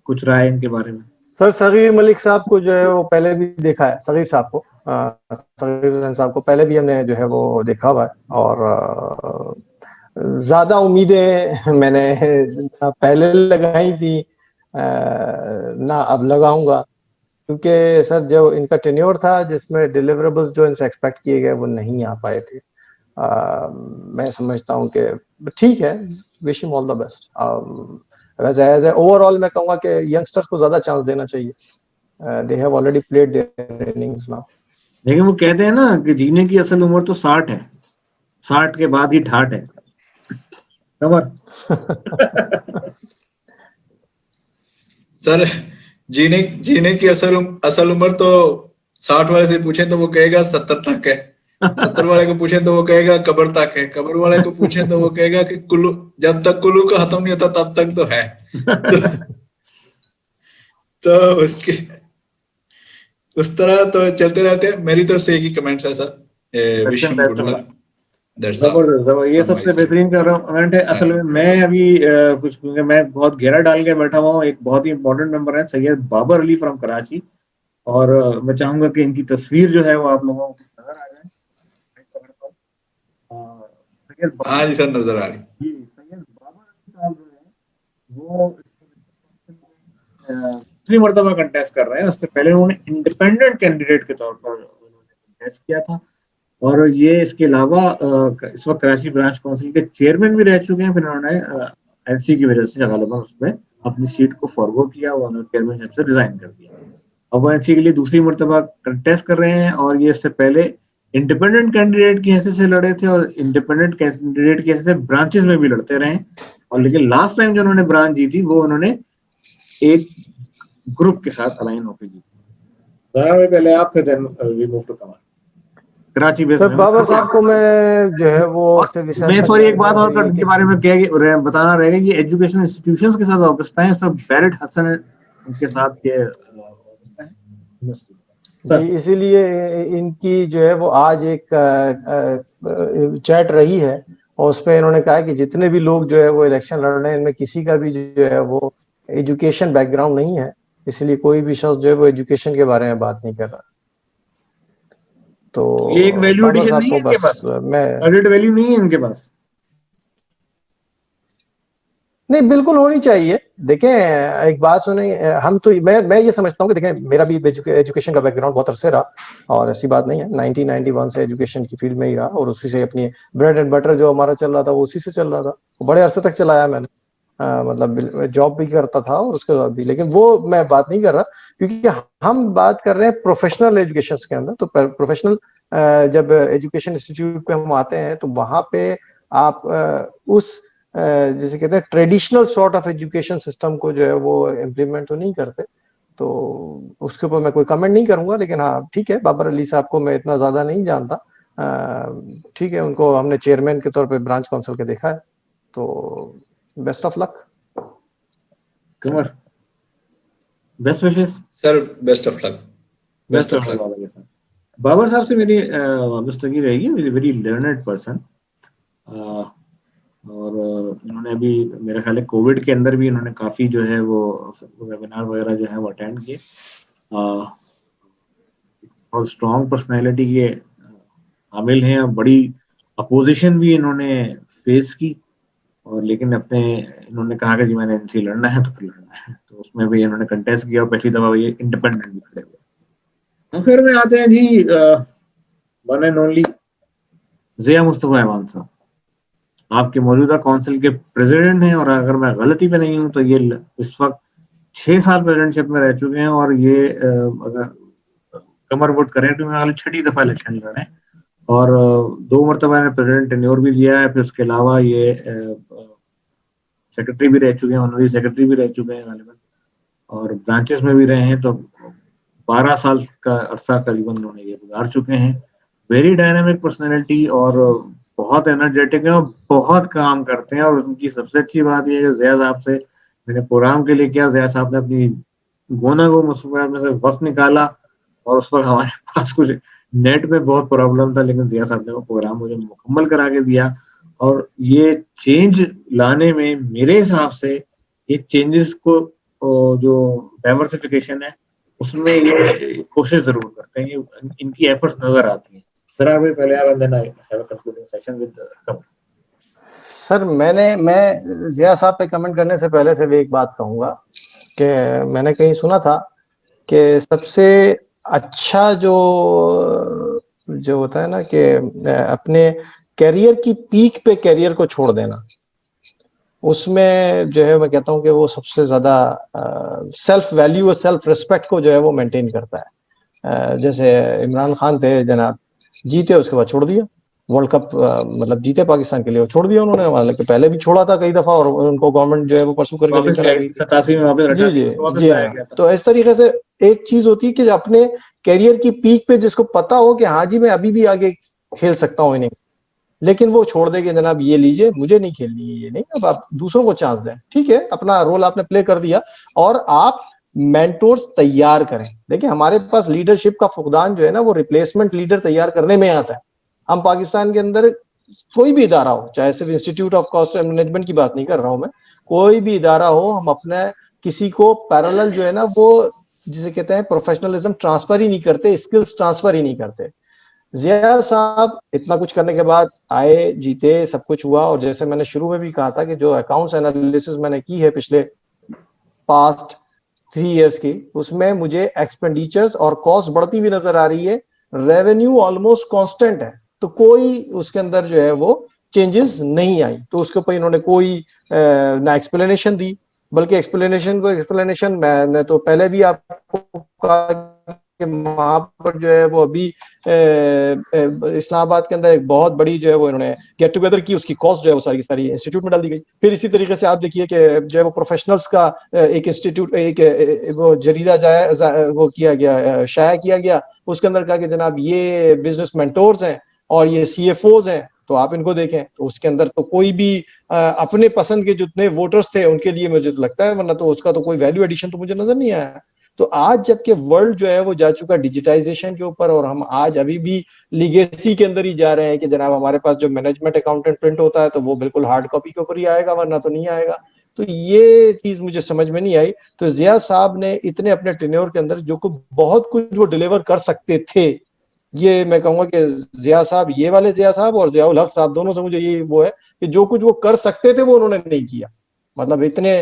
कुछ राय इनके बारे में? सर सगीर मलिक साहब को जो है वो पहले भी देखा है, सगीर साहब को, सगीर हुसैन साहब को पहले भी हमने जो है वो देखा हुआ है और ज्यादा उम्मीदें मैंने पहले लगाई थी ना अब लगाऊंगा, क्योंकि सर जो इनका टेन्योर था जिसमें डिलीवरेबल्स जो इनसे एक्सपेक्ट किए गए वो नहीं आ पाए थे। मैं समझता हूं कि ठीक है, wish him all the best. वैसे एज ए ओवरऑल मैं कहूंगा कि यंगस्टर्स को ज्यादा चांस देना चाहिए, they have already played their innings now. लेकिन वो कहते हैं ना कि जीने की असल उम्र तो 60 है, 60 के बाद ही ठाट है। कमर सर जीने की असल उम्र तो 60 वाले से पूछे तो वो कहेगा 70 तक है, 70 वाले को पूछे तो वो कहेगा कब्र तक है, कब्र वाले को पूछे तो वो कहेगा कि कुल्लू, जब तक कुल्लू का खत्म नहीं होता तब तक तो है। तो उसके उस तरह तो चलते रहते हैं। मेरी तरफ से एक ही कमेंट्स है sir, wish him good luck. जबरदस्त, ये सबसे बेहतरीन कमेंट है। असल में मैं अभी कुछ, क्योंकि मैं बहुत गहरा डाल के बैठा हुआ हूँ, एक बहुत ही इंपॉर्टेंट मेंबर है सैयद बाबर अली फ्रॉम कराची, और मैं चाहूंगा कि इनकी तस्वीर जो है वो आप लोगों को नजर आ जाए। हाँ जी सर, नजर आ रही। सैयद बाबर अली साहब जो है वो दूसरी मरतबा कंटेस्ट कर रहे हैं। उससे पहले उन्होंने इंडिपेंडेंट कैंडिडेट के तौर पर उन्होंने कंटेस्ट किया था और ये इसके अलावा इस वक्त कराची ब्रांच काउंसिल के चेयरमैन भी रह चुके हैं। फिर उन्होंने एनसी की वजह से गालिबा उसमें अपनी सीट को फॉरगो किया, उन्होंने चेयरमैनशिप से रिजाइन कर दिया। अब वो एनसी के लिए दूसरी मरतबा कंटेस्ट कर रहे हैं और ये इससे पहले इंडिपेंडेंट कैंडिडेट की हैसियत से लड़े थे और इंडिपेंडेंट कैंडिडेट की हैसियत से ब्रांचेस में भी लड़ते रहे। और लेकिन लास्ट टाइम जो उन्होंने ब्रांच जीती वो उन्होंने एक ग्रुप के साथ अलाइन होकर जीती। पहले आप, फिर देन वी मूव टू कमाल। कराची बेस्ड सर बाबर साहब को मैं जो है वो मैं सॉरी एक बात और के बारे में बताना रहेगा कि एजुकेशन इंस्टीट्यूशंस के साथ वाबस्ता है, सब बैरिट हसन उनके साथ के वाबस्ता है जी, इसीलिए इनकी जो है वो आज एक चैट रही है और उसमें इन्होंने कहा कि जितने भी लोग जो है वो इलेक्शन लड़ रहे हैं इनमें किसी का भी जो है वो एजुकेशन बैकग्राउंड नहीं है, इसलिए कोई भी शख्स जो है वो एजुकेशन के बारे में बात नहीं कर रहा। तो ये एक वैल्यू एडिशन नहीं है इनके पास, एडेड वैल्यू नहीं है इनके पास। नहीं, बिल्कुल होनी चाहिए। देखें एक बात सुने, हम तो मैं ये समझता हूँ कि देखें मेरा भी एजुकेशन का बैकग्राउंड बहुत अरसे रहा और ऐसी बात नहीं है, 1991 से एजुकेशन की फील्ड में ही रहा और उसी से अपनी ब्रेड एंड बटर जो हमारा चल रहा था वो उसी से चल रहा था, वो बड़े अरसे तक चलाया मैंने। मतलब जॉब भी करता था और उसके बाद भी, लेकिन वो मैं बात नहीं कर रहा, क्योंकि हम बात कर रहे हैं प्रोफेशनल एजुकेशन के अंदर। तो प्रोफेशनल जब एजुकेशन इंस्टीट्यूट पे हम आते हैं तो वहां पे आप उस जैसे कहते हैं traditional sort of education system को जो है वो इम्प्लीमेंट तो नहीं करते, तो उसके ऊपर मैं कोई कमेंट नहीं करूंगा। लेकिन हाँ ठीक है, बाबर अली साहब को मैं इतना ज्यादा नहीं जानता, ठीक है, उनको हमने चेयरमैन के तौर पे ब्रांच काउंसिल के देखा है, तो best of luck. Qamar best wishes sir, best of luck. Best of luck. Babar साहब से मेरी वाबस्तगी रहेगी, वेरी लर्नड पर्सन, और इन्होंने अभी मेरे ख्याल है कोविड के अंदर भी इन्होंने काफी जो है वो वेबिनार वगैरह जो है वो अटेंड किए, और स्ट्रॉन्ग पर्सनैलिटी के हामिल हैं। बड़ी अपोजिशन भी इन्होंने फेस की और लेकिन अपने इन्होंने कहा कि जी मैंने एनसी लड़ना है तो फिर लड़ना है, तो उसमें भी इन्होंने कंटेस्ट किया और पहली दफा ये इंडिपेंडेंट भी खड़े हुए। आखिर में आते हैं जी one and only Zia Mustafa Aiwan sahab, आपके मौजूदा काउंसिल के प्रेसिडेंट हैं और अगर मैं गलती पे नहीं हूँ तो ये इस वक्त 6 साल प्रेसिडेंटशिप में रह चुके हैं और ये अगर कमर वोट करें तो मेरे ख्याल 6ठी दफा इलेक्शन लड़ रहे हैं और 2 मरतबा ने प्रेसिडेंट टेन्योर भी लिया है। फिर उसके अलावा ये सेक्रेटरी भी रह चुके हैं, ऑनरी सेक्रेटरी भी रह चुके हैं गालिबन और ब्रांचेस में भी रहे हैं, तो 12 साल का अरसा करीबन उन्होंने ये गुजार चुके हैं। वेरी डायनामिक पर्सनैलिटी और बहुत एनर्जेटिक है और बहुत काम करते हैं और उनकी सबसे अच्छी बात ये है कि ज़िया साहब से मैंने प्रोग्राम के लिए किया, ज़िया साहब ने अपनी गोना गो मसरूफियात में से वक्त निकाला और उस वक्त हमारे पास कुछ नेट में बहुत प्रॉब्लम था, लेकिन ज़िया साहब ने वो प्रोग्राम मुझे मुकम्मल करा के दिया और ये चेंज लाने में मेरे हिसाब से ये चेंजेस को जो डाइवर्सिफिकेशन है उसमें ये कोशिश जरूर करते हैं, इनकी एफर्ट्स नजर आती हैं। सर भाई पहले आप then I have a concluding session with Qamar. Sir मैं ज़िया साहब पे कमेंट करने से पहले से भी एक बात कहूंगा कि मैंने कहीं सुना था कि सबसे अच्छा जो होता है ना कि अपने कैरियर की पीक पे कैरियर को छोड़ देना, उसमें जो है मैं कहता हूं कि वो सबसे ज्यादा सेल्फ वैल्यू और सेल्फ रिस्पेक्ट को जो है वो मेंटेन करता है। जैसे इमरान खान थे जनाब, जीते उसके बाद छोड़ दिया, वर्ल्ड कप मतलब जीते पाकिस्तान के लिए, वो छोड़ दिया उन्होंने, मतलब पहले भी छोड़ा था कई दफा और उनको गवर्नमेंट जो है वो परसू करके लेकर आ गई। 87 में वापस जी जी जी हाँ। तो इस तरीके से एक चीज होती है कि अपने कैरियर की पीक पे जिसको पता हो कि हाँ जी मैं अभी भी आगे खेल सकता हूँ इनिंग, लेकिन वो छोड़ देंगे जनाब ये लीजिए मुझे नहीं खेलनी है, ये नहीं, अब आप दूसरों को चांस दें, ठीक है अपना रोल आपने प्ले कर दिया और आप मेंटोर्स तैयार करें। देखिए हमारे पास लीडरशिप का फुकदान जो है ना वो रिप्लेसमेंट लीडर तैयार करने में आता है। हम पाकिस्तान के अंदर कोई भी इदारा हो, चाहे सिर्फ इंस्टीट्यूट ऑफ कॉस्ट मैनेजमेंट की बात नहीं कर रहा हूं मैं, कोई भी इदारा हो, हम अपने किसी को पैरेलल जो है ना वो जिसे कहते हैं प्रोफेशनलिज्म ट्रांसफर ही नहीं करते, स्किल्स ट्रांसफर ही नहीं करते। ज़िया साहब इतना कुछ करने के बाद आए, जीते, सब कुछ हुआ और जैसे मैंने शुरू में भी कहा था कि जो अकाउंट्स एनालिसिस मैंने की है पिछले पास्ट 3 इयर्स की, उसमें मुझे एक्सपेंडिचर्स और कॉस्ट बढ़ती हुई नजर आ रही है, रेवेन्यू ऑलमोस्ट कांस्टेंट है, तो कोई उसके अंदर जो है वो चेंजेस नहीं आई। तो उसके ऊपर इन्होंने कोई ना एक्सप्लेनेशन दी, बल्कि एक्सप्लेनेशन मैंने तो पहले भी आपको कहा कि वहां पर जो है वो अभी इस्लामाबाद के अंदर एक बहुत बड़ी जो है वो इन्होंने गेट टुगेदर की, उसकी कॉस्ट जो है वो सारी की सारी इंस्टीट्यूट में डाल दी गई। फिर इसी तरीके से आप देखिए कि जो है वो प्रोफेशनल्स का एक इंस्टीट्यूट, एक वो जरीदा वो किया गया, शाया किया गया, उसके अंदर कहा कि जनाब ये बिजनेस मेंटोर्स हैं और ये CFOs हैं, तो आप इनको देखें, तो उसके अंदर तो कोई भी अपने पसंद के जितने वोटर्स थे उनके लिए मुझे तो लगता है, वरना तो उसका तो कोई वैल्यू एडिशन तो मुझे नजर नहीं आया। तो आज जबकि वर्ल्ड जो है वो जा चुका डिजिटाइजेशन के ऊपर और हम आज अभी भी लीगेसी के अंदर ही जा रहे हैं कि जनाब हमारे पास जो मैनेजमेंट अकाउंटेंट प्रिंट होता है तो वो बिल्कुल हार्ड कॉपी के ऊपर ही आएगा, वरना तो नहीं आएगा। तो ये चीज मुझे समझ में नहीं आई। तो ज़िया साहब ने इतने अपने टेन्योर के अंदर जो बहुत कुछ वो डिलीवर कर सकते थे, ये मैं कहूंगा कि ज़िया साहब, ये वाले ज़िया साहब और ज़ियाउल हक साहब, दोनों से मुझे ये वो है कि जो कुछ वो कर सकते थे वो उन्होंने नहीं किया। मतलब इतने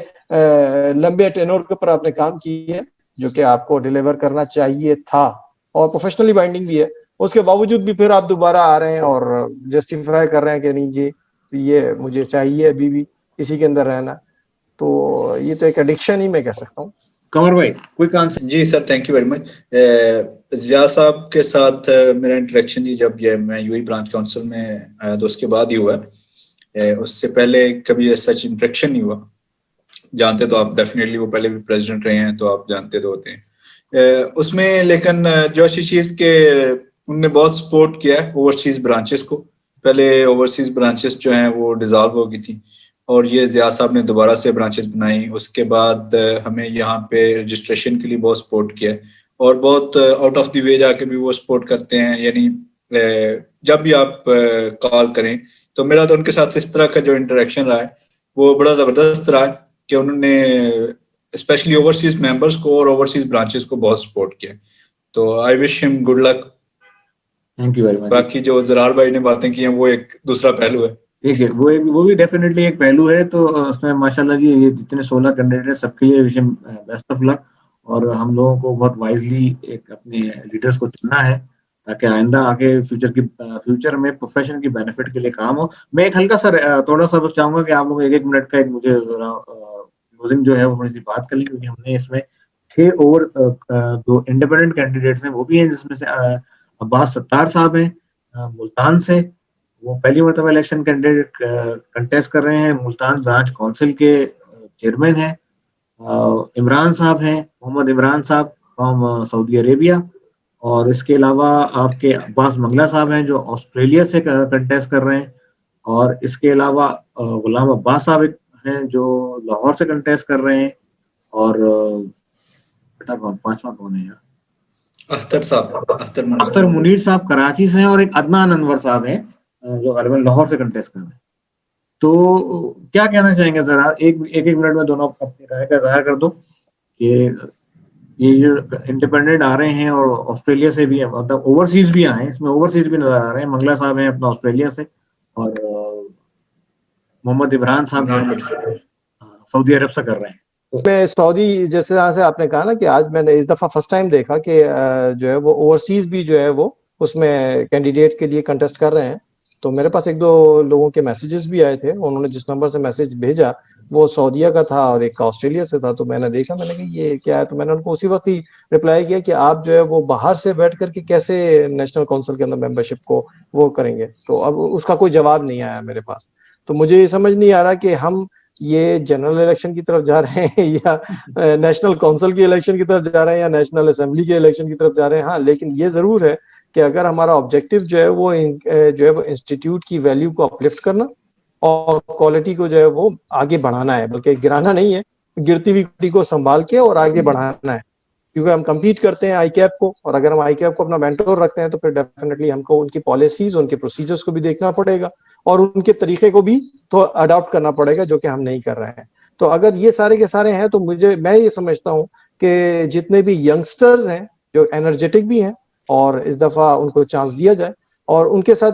लंबे टेन्योर के ऊपर आपने काम किए जो कि आपको डिलीवर करना चाहिए था और प्रोफेशनली बाइंडिंग भी है, उसके बावजूद भी फिर आप दोबारा आ रहे हैं और जस्टिफाई कर रहे हैं कि नहीं जी ये मुझे चाहिए अभी भी इसी के अंदर रहना। तो ये तो एक एडिक्शन ही मैं कह सकता हूँ। कमर भाई क्विक आंसर। जी sir, thank you very much. Zia साहब के साथ मेरा इंटरेक्शन जी जब ये मैं यूएई ब्रांच काउंसिल में आया तो उसके बाद ही हुआ है, उससे पहले कभी सच इंटरेक्शन नहीं हुआ। जानते तो आप डेफिनेटली, वो पहले भी प्रेसिडेंट रहे हैं तो आप जानते तो होते हैं उसमें। लेकिन जो चीज के उनने बहुत सपोर्ट किया है ओवरसीज ब्रांचेस को। पहले ओवरसीज ब्रांचेस जो हैं वो डिसॉल्व हो गई थी और ये ज़िया साहब ने दोबारा से ब्रांचेस बनाई। उसके बाद हमें यहाँ पे रजिस्ट्रेशन के लिए बहुत सपोर्ट किया और बहुत आउट ऑफ द वे जाके भी वो सपोर्ट करते हैं। यानी जब भी आप कॉल करें तो मेरा तो उनके साथ इस तरह का जो इंटरेक्शन रहा है वो बड़ा ज़बरदस्त रहा है कि उन्होंने स्पेशली ओवरसीज मेंबर्स को और ओवरसीज ब्रांचेस को बहुत सपोर्ट किया। तो I wish him good luck. Thank you very much. बाकी जो ज़रार भाई ने बातें की हैं वो एक दूसरा पहलू है। ठीक है, वो भी डेफिनेटली एक पहलू है। तो उसमें माशाल्लाह जी ये जितने 16 कैंडिडेट है सबके लिए विश बेस्ट ऑफ लक और हम लोगों को बहुत वाइजली एक अपने लीडर्स को चुनना है ताकि आइंदा आगे फ्यूचर में प्रोफेशन की बेनिफिट के लिए काम हो। मैं एक हल्का सा थोड़ा सा बस चाहूँगा कि आप लोग 1-1 मिनट का एक मुझे ज़रा क्लोजिंग जो है वो थोड़ी-सी बात कर लें, क्योंकि हमने इसमें 6 और 2 इंडिपेंडेंट कैंडिडेट्स हैं, वो भी हैं, जिसमें से अब्बास सत्तार साहब हैं मुल्तान से। वो पहली मर्तबा इलेक्शन कैंडिडेट कंटेस्ट कर रहे हैं, मुल्तान ब्रांच काउंसिल के चेयरमैन हैं। इमरान साहब हैं, मोहम्मद इमरान साहब फ्रॉम सऊदी अरेबिया। और इसके अलावा आपके अब्बास मंगला साहब हैं, जो ऑस्ट्रेलिया से कंटेस्ट कर रहे हैं। और इसके अलावा गुलाम अब्बास साहब हैं, जो लाहौर से कंटेस्ट कर रहे हैं। और बेटा पांचवा कौन है यार? अख्तर मुनीर साहब कराची से हैं, और एक अदनान अनवर साहब हैं जो गालिबन लाहौर से कंटेस्ट कर रहे हैं। तो क्या कहना चाहेंगे जरा एक मिनट में दोनों अपनी राय का इज़हार कर दो कि ये जो इंडिपेंडेंट आ रहे हैं और ऑस्ट्रेलिया से भी है, मतलब ओवरसीज भी आए हैं, इसमें ओवरसीज भी नजर आ रहे हैं। मंगला साहब हैं अपना ऑस्ट्रेलिया से, और मोहम्मद इमरान साहब सऊदी अरब से कर रहे हैं। मैं सऊदी, जैसे तरह से आपने कहा ना कि आज मैंने इस दफा फर्स्ट टाइम देखा कि जो है वो ओवरसीज भी जो है वो उसमें कैंडिडेट के लिए कंटेस्ट कर रहे हैं। तो मेरे पास 1-2 लोगों के मैसेजेस भी आए थे, उन्होंने जिस नंबर से मैसेज भेजा वो सऊदीया का था और एक ऑस्ट्रेलिया से था। तो मैंने देखा, मैंने कहा ये क्या है, तो मैंने उनको उसी वक्त ही रिप्लाई किया कि आप जो है वो बाहर से बैठ करके कैसे नेशनल काउंसिल के अंदर मेंबरशिप को वो करेंगे। तो अब उसका कोई जवाब नहीं आया मेरे पास। तो मुझे ये समझ नहीं आ रहा कि हम ये जनरल इलेक्शन की तरफ जा रहे हैं या नेशनल काउंसिल की इलेक्शन की तरफ जा रहे हैं या नेशनल असेंबली के इलेक्शन की तरफ जा रहे हैं। हाँ, लेकिन ये जरूर है कि अगर हमारा ऑब्जेक्टिव जो है वो इंस्टीट्यूट की वैल्यू को अपलिफ्ट करना और क्वालिटी को जो है वो आगे बढ़ाना है, बल्कि गिराना नहीं है, गिरती हुई क्वालिटी को संभाल के और आगे बढ़ाना है। क्योंकि हम compete करते हैं आईकैप को, और अगर हम आईकैप को अपना मेंटोर रखते हैं तो फिर डेफिनेटली हमको उनकी पॉलिसीज, उनके प्रोसीजर्स को भी देखना पड़ेगा और उनके तरीके को भी तो अडॉप्ट करना पड़ेगा, जो कि हम नहीं कर रहे हैं। तो अगर ये सारे के सारे हैं तो मैं ये समझता हूँ कि जितने भी यंगस्टर्स हैं जो एनर्जेटिक भी हैं, और इस दफा उनको चांस दिया जाए और उनके साथ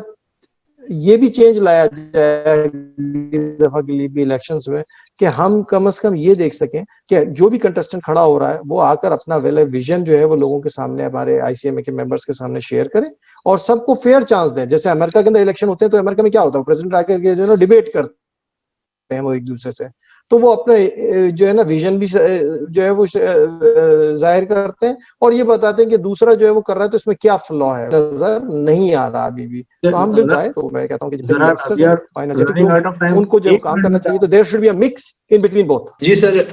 ये भी चेंज लाया जाए इस दफा के लिए भी इलेक्शंस में, कि हम कम से कम ये देख सकें कि जो भी कंटेस्टेंट खड़ा हो रहा है वो आकर अपना विजन जो है वो लोगों के सामने, हमारे आईसीएमए के मेंबर्स के सामने शेयर करें और सबको फेयर चांस दें। जैसे अमेरिका के अंदर इलेक्शन होते हैं तो अमेरिका में क्या होता है, प्रेसिडेंट आकर के जो है डिबेट करते हैं वो एक दूसरे से, तो वो अपने जो है ना विजन भी जो है वो जाहिर करते हैं और ये बताते हैं कि दूसरा जो है वो कर रहा है तो इसमें क्या फ्लॉ है, नजर नहीं आ रहा अभी भी। तो हम बिल्कुल आए, तो मैं कहता हूँ कि जितने यंगस्टर्स हैं, एनर्जेटिक लोग हैं, उनको जो काम करना चाहिए, तो there should be a mix in between both. जी सर,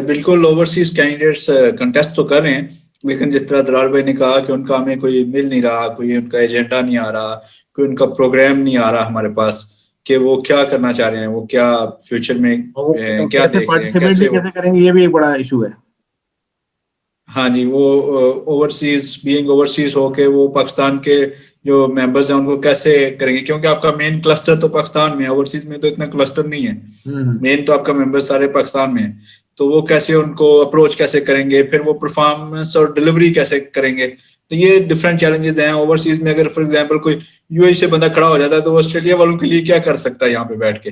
बिल्कुल ओवरसीज कैंडिडेट्स कंटेस्ट तो कर रहे हैं, लेकिन जिस तरह दलाल भाई ने कहा कि उनका हमें कोई मिल नहीं रहा, कोई उनका एजेंडा नहीं आ रहा, कोई उनका प्रोग्राम नहीं आ रहा हमारे पास कि वो क्या करना चाह रहे हैं, वो क्या फ्यूचर में क्या देख रहे हैं, कैसे करेंगे, ये भी एक बड़ा इशू है। हाँ जी, वो ओवरसीज होके वो पाकिस्तान के जो मेंबर्स हैं उनको कैसे करेंगे, क्योंकि आपका मेन क्लस्टर तो पाकिस्तान में है, ओवरसीज में तो इतना क्लस्टर नहीं है, मेन तो आपका मेंबर सारे पाकिस्तान में है। तो वो कैसे उनको अप्रोच कैसे करेंगे, फिर वो परफॉर्मेंस और डिलीवरी कैसे करेंगे, तो ये डिफरेंट चैलेंजेस हैं। ओवरसीज में अगर फॉर एग्जांपल कोई यूएई से बंदा खड़ा हो जाता है तो वो ऑस्ट्रेलिया वालों के लिए क्या कर सकता है यहाँ पे बैठ के,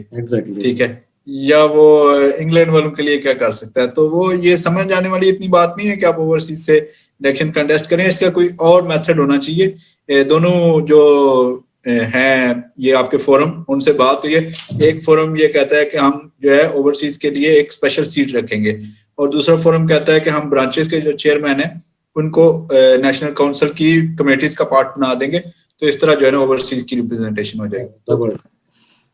ठीक है, या वो इंग्लैंड वालों के लिए क्या कर सकता है। तो वो ये समझ जाने वाली इतनी बात नहीं है कि आप ओवरसीज से इलेक्शन कंटेस्ट करें, इसका कोई और मेथड होना चाहिए। दोनों जो हैं ये आपके फोरम, उनसे बात हुई है। एक फोरम ये कहता है कि हम जो है ओवरसीज के लिए एक स्पेशल सीट रखेंगे, और दूसरा फोरम कहता है कि हम ब्रांचेस के जो चेयरमैन है उनको नेशनल काउंसिल की कमेटीज का पार्ट बना देंगे। तो इस तरह जो है ना ओवरसीज की रिप्रेजेंटेशन हो जाएगी।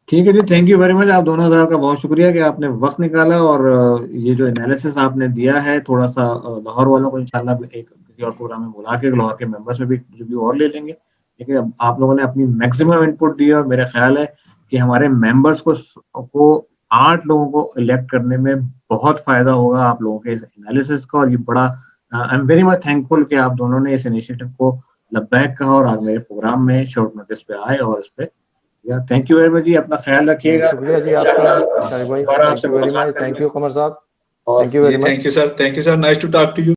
ठीक है जी, थैंक यू वेरी मच। आप दोनों का बहुत शुक्रिया कि आपने वक्त निकाला और ये जो एनालिसिस आपने दिया है, थोड़ा सा लाहौर वालों को इंशाल्लाह एक किसी और प्रोग्राम में बुला के लाहौर के मेंबर्स में भी रिव्यू और ले लेंगे। लेकिन आप लोगों ने अपनी मैक्सिमम इनपुट दी और मेरा ख्याल है कि हमारे मेंबर्स को 8 लोगों को इलेक्ट करने में बहुत फायदा होगा आप लोगों के इस एनालिसिस का। और ये बड़ा I am very much thankful कि आप दोनों ने इस इनिशिएटिव को लब्बैक कहा और आज मेरे प्रोग्राम में शॉर्ट नोटिस पे आए और इस पे थैंक यू वेरी मच जी, अपना ख्याल रखिएगा। शुक्रिया जी आपका शाहिद भाई, thank you very much, thank you Qamar sahab, thank you very much. Thank you sir, nice to talk to you.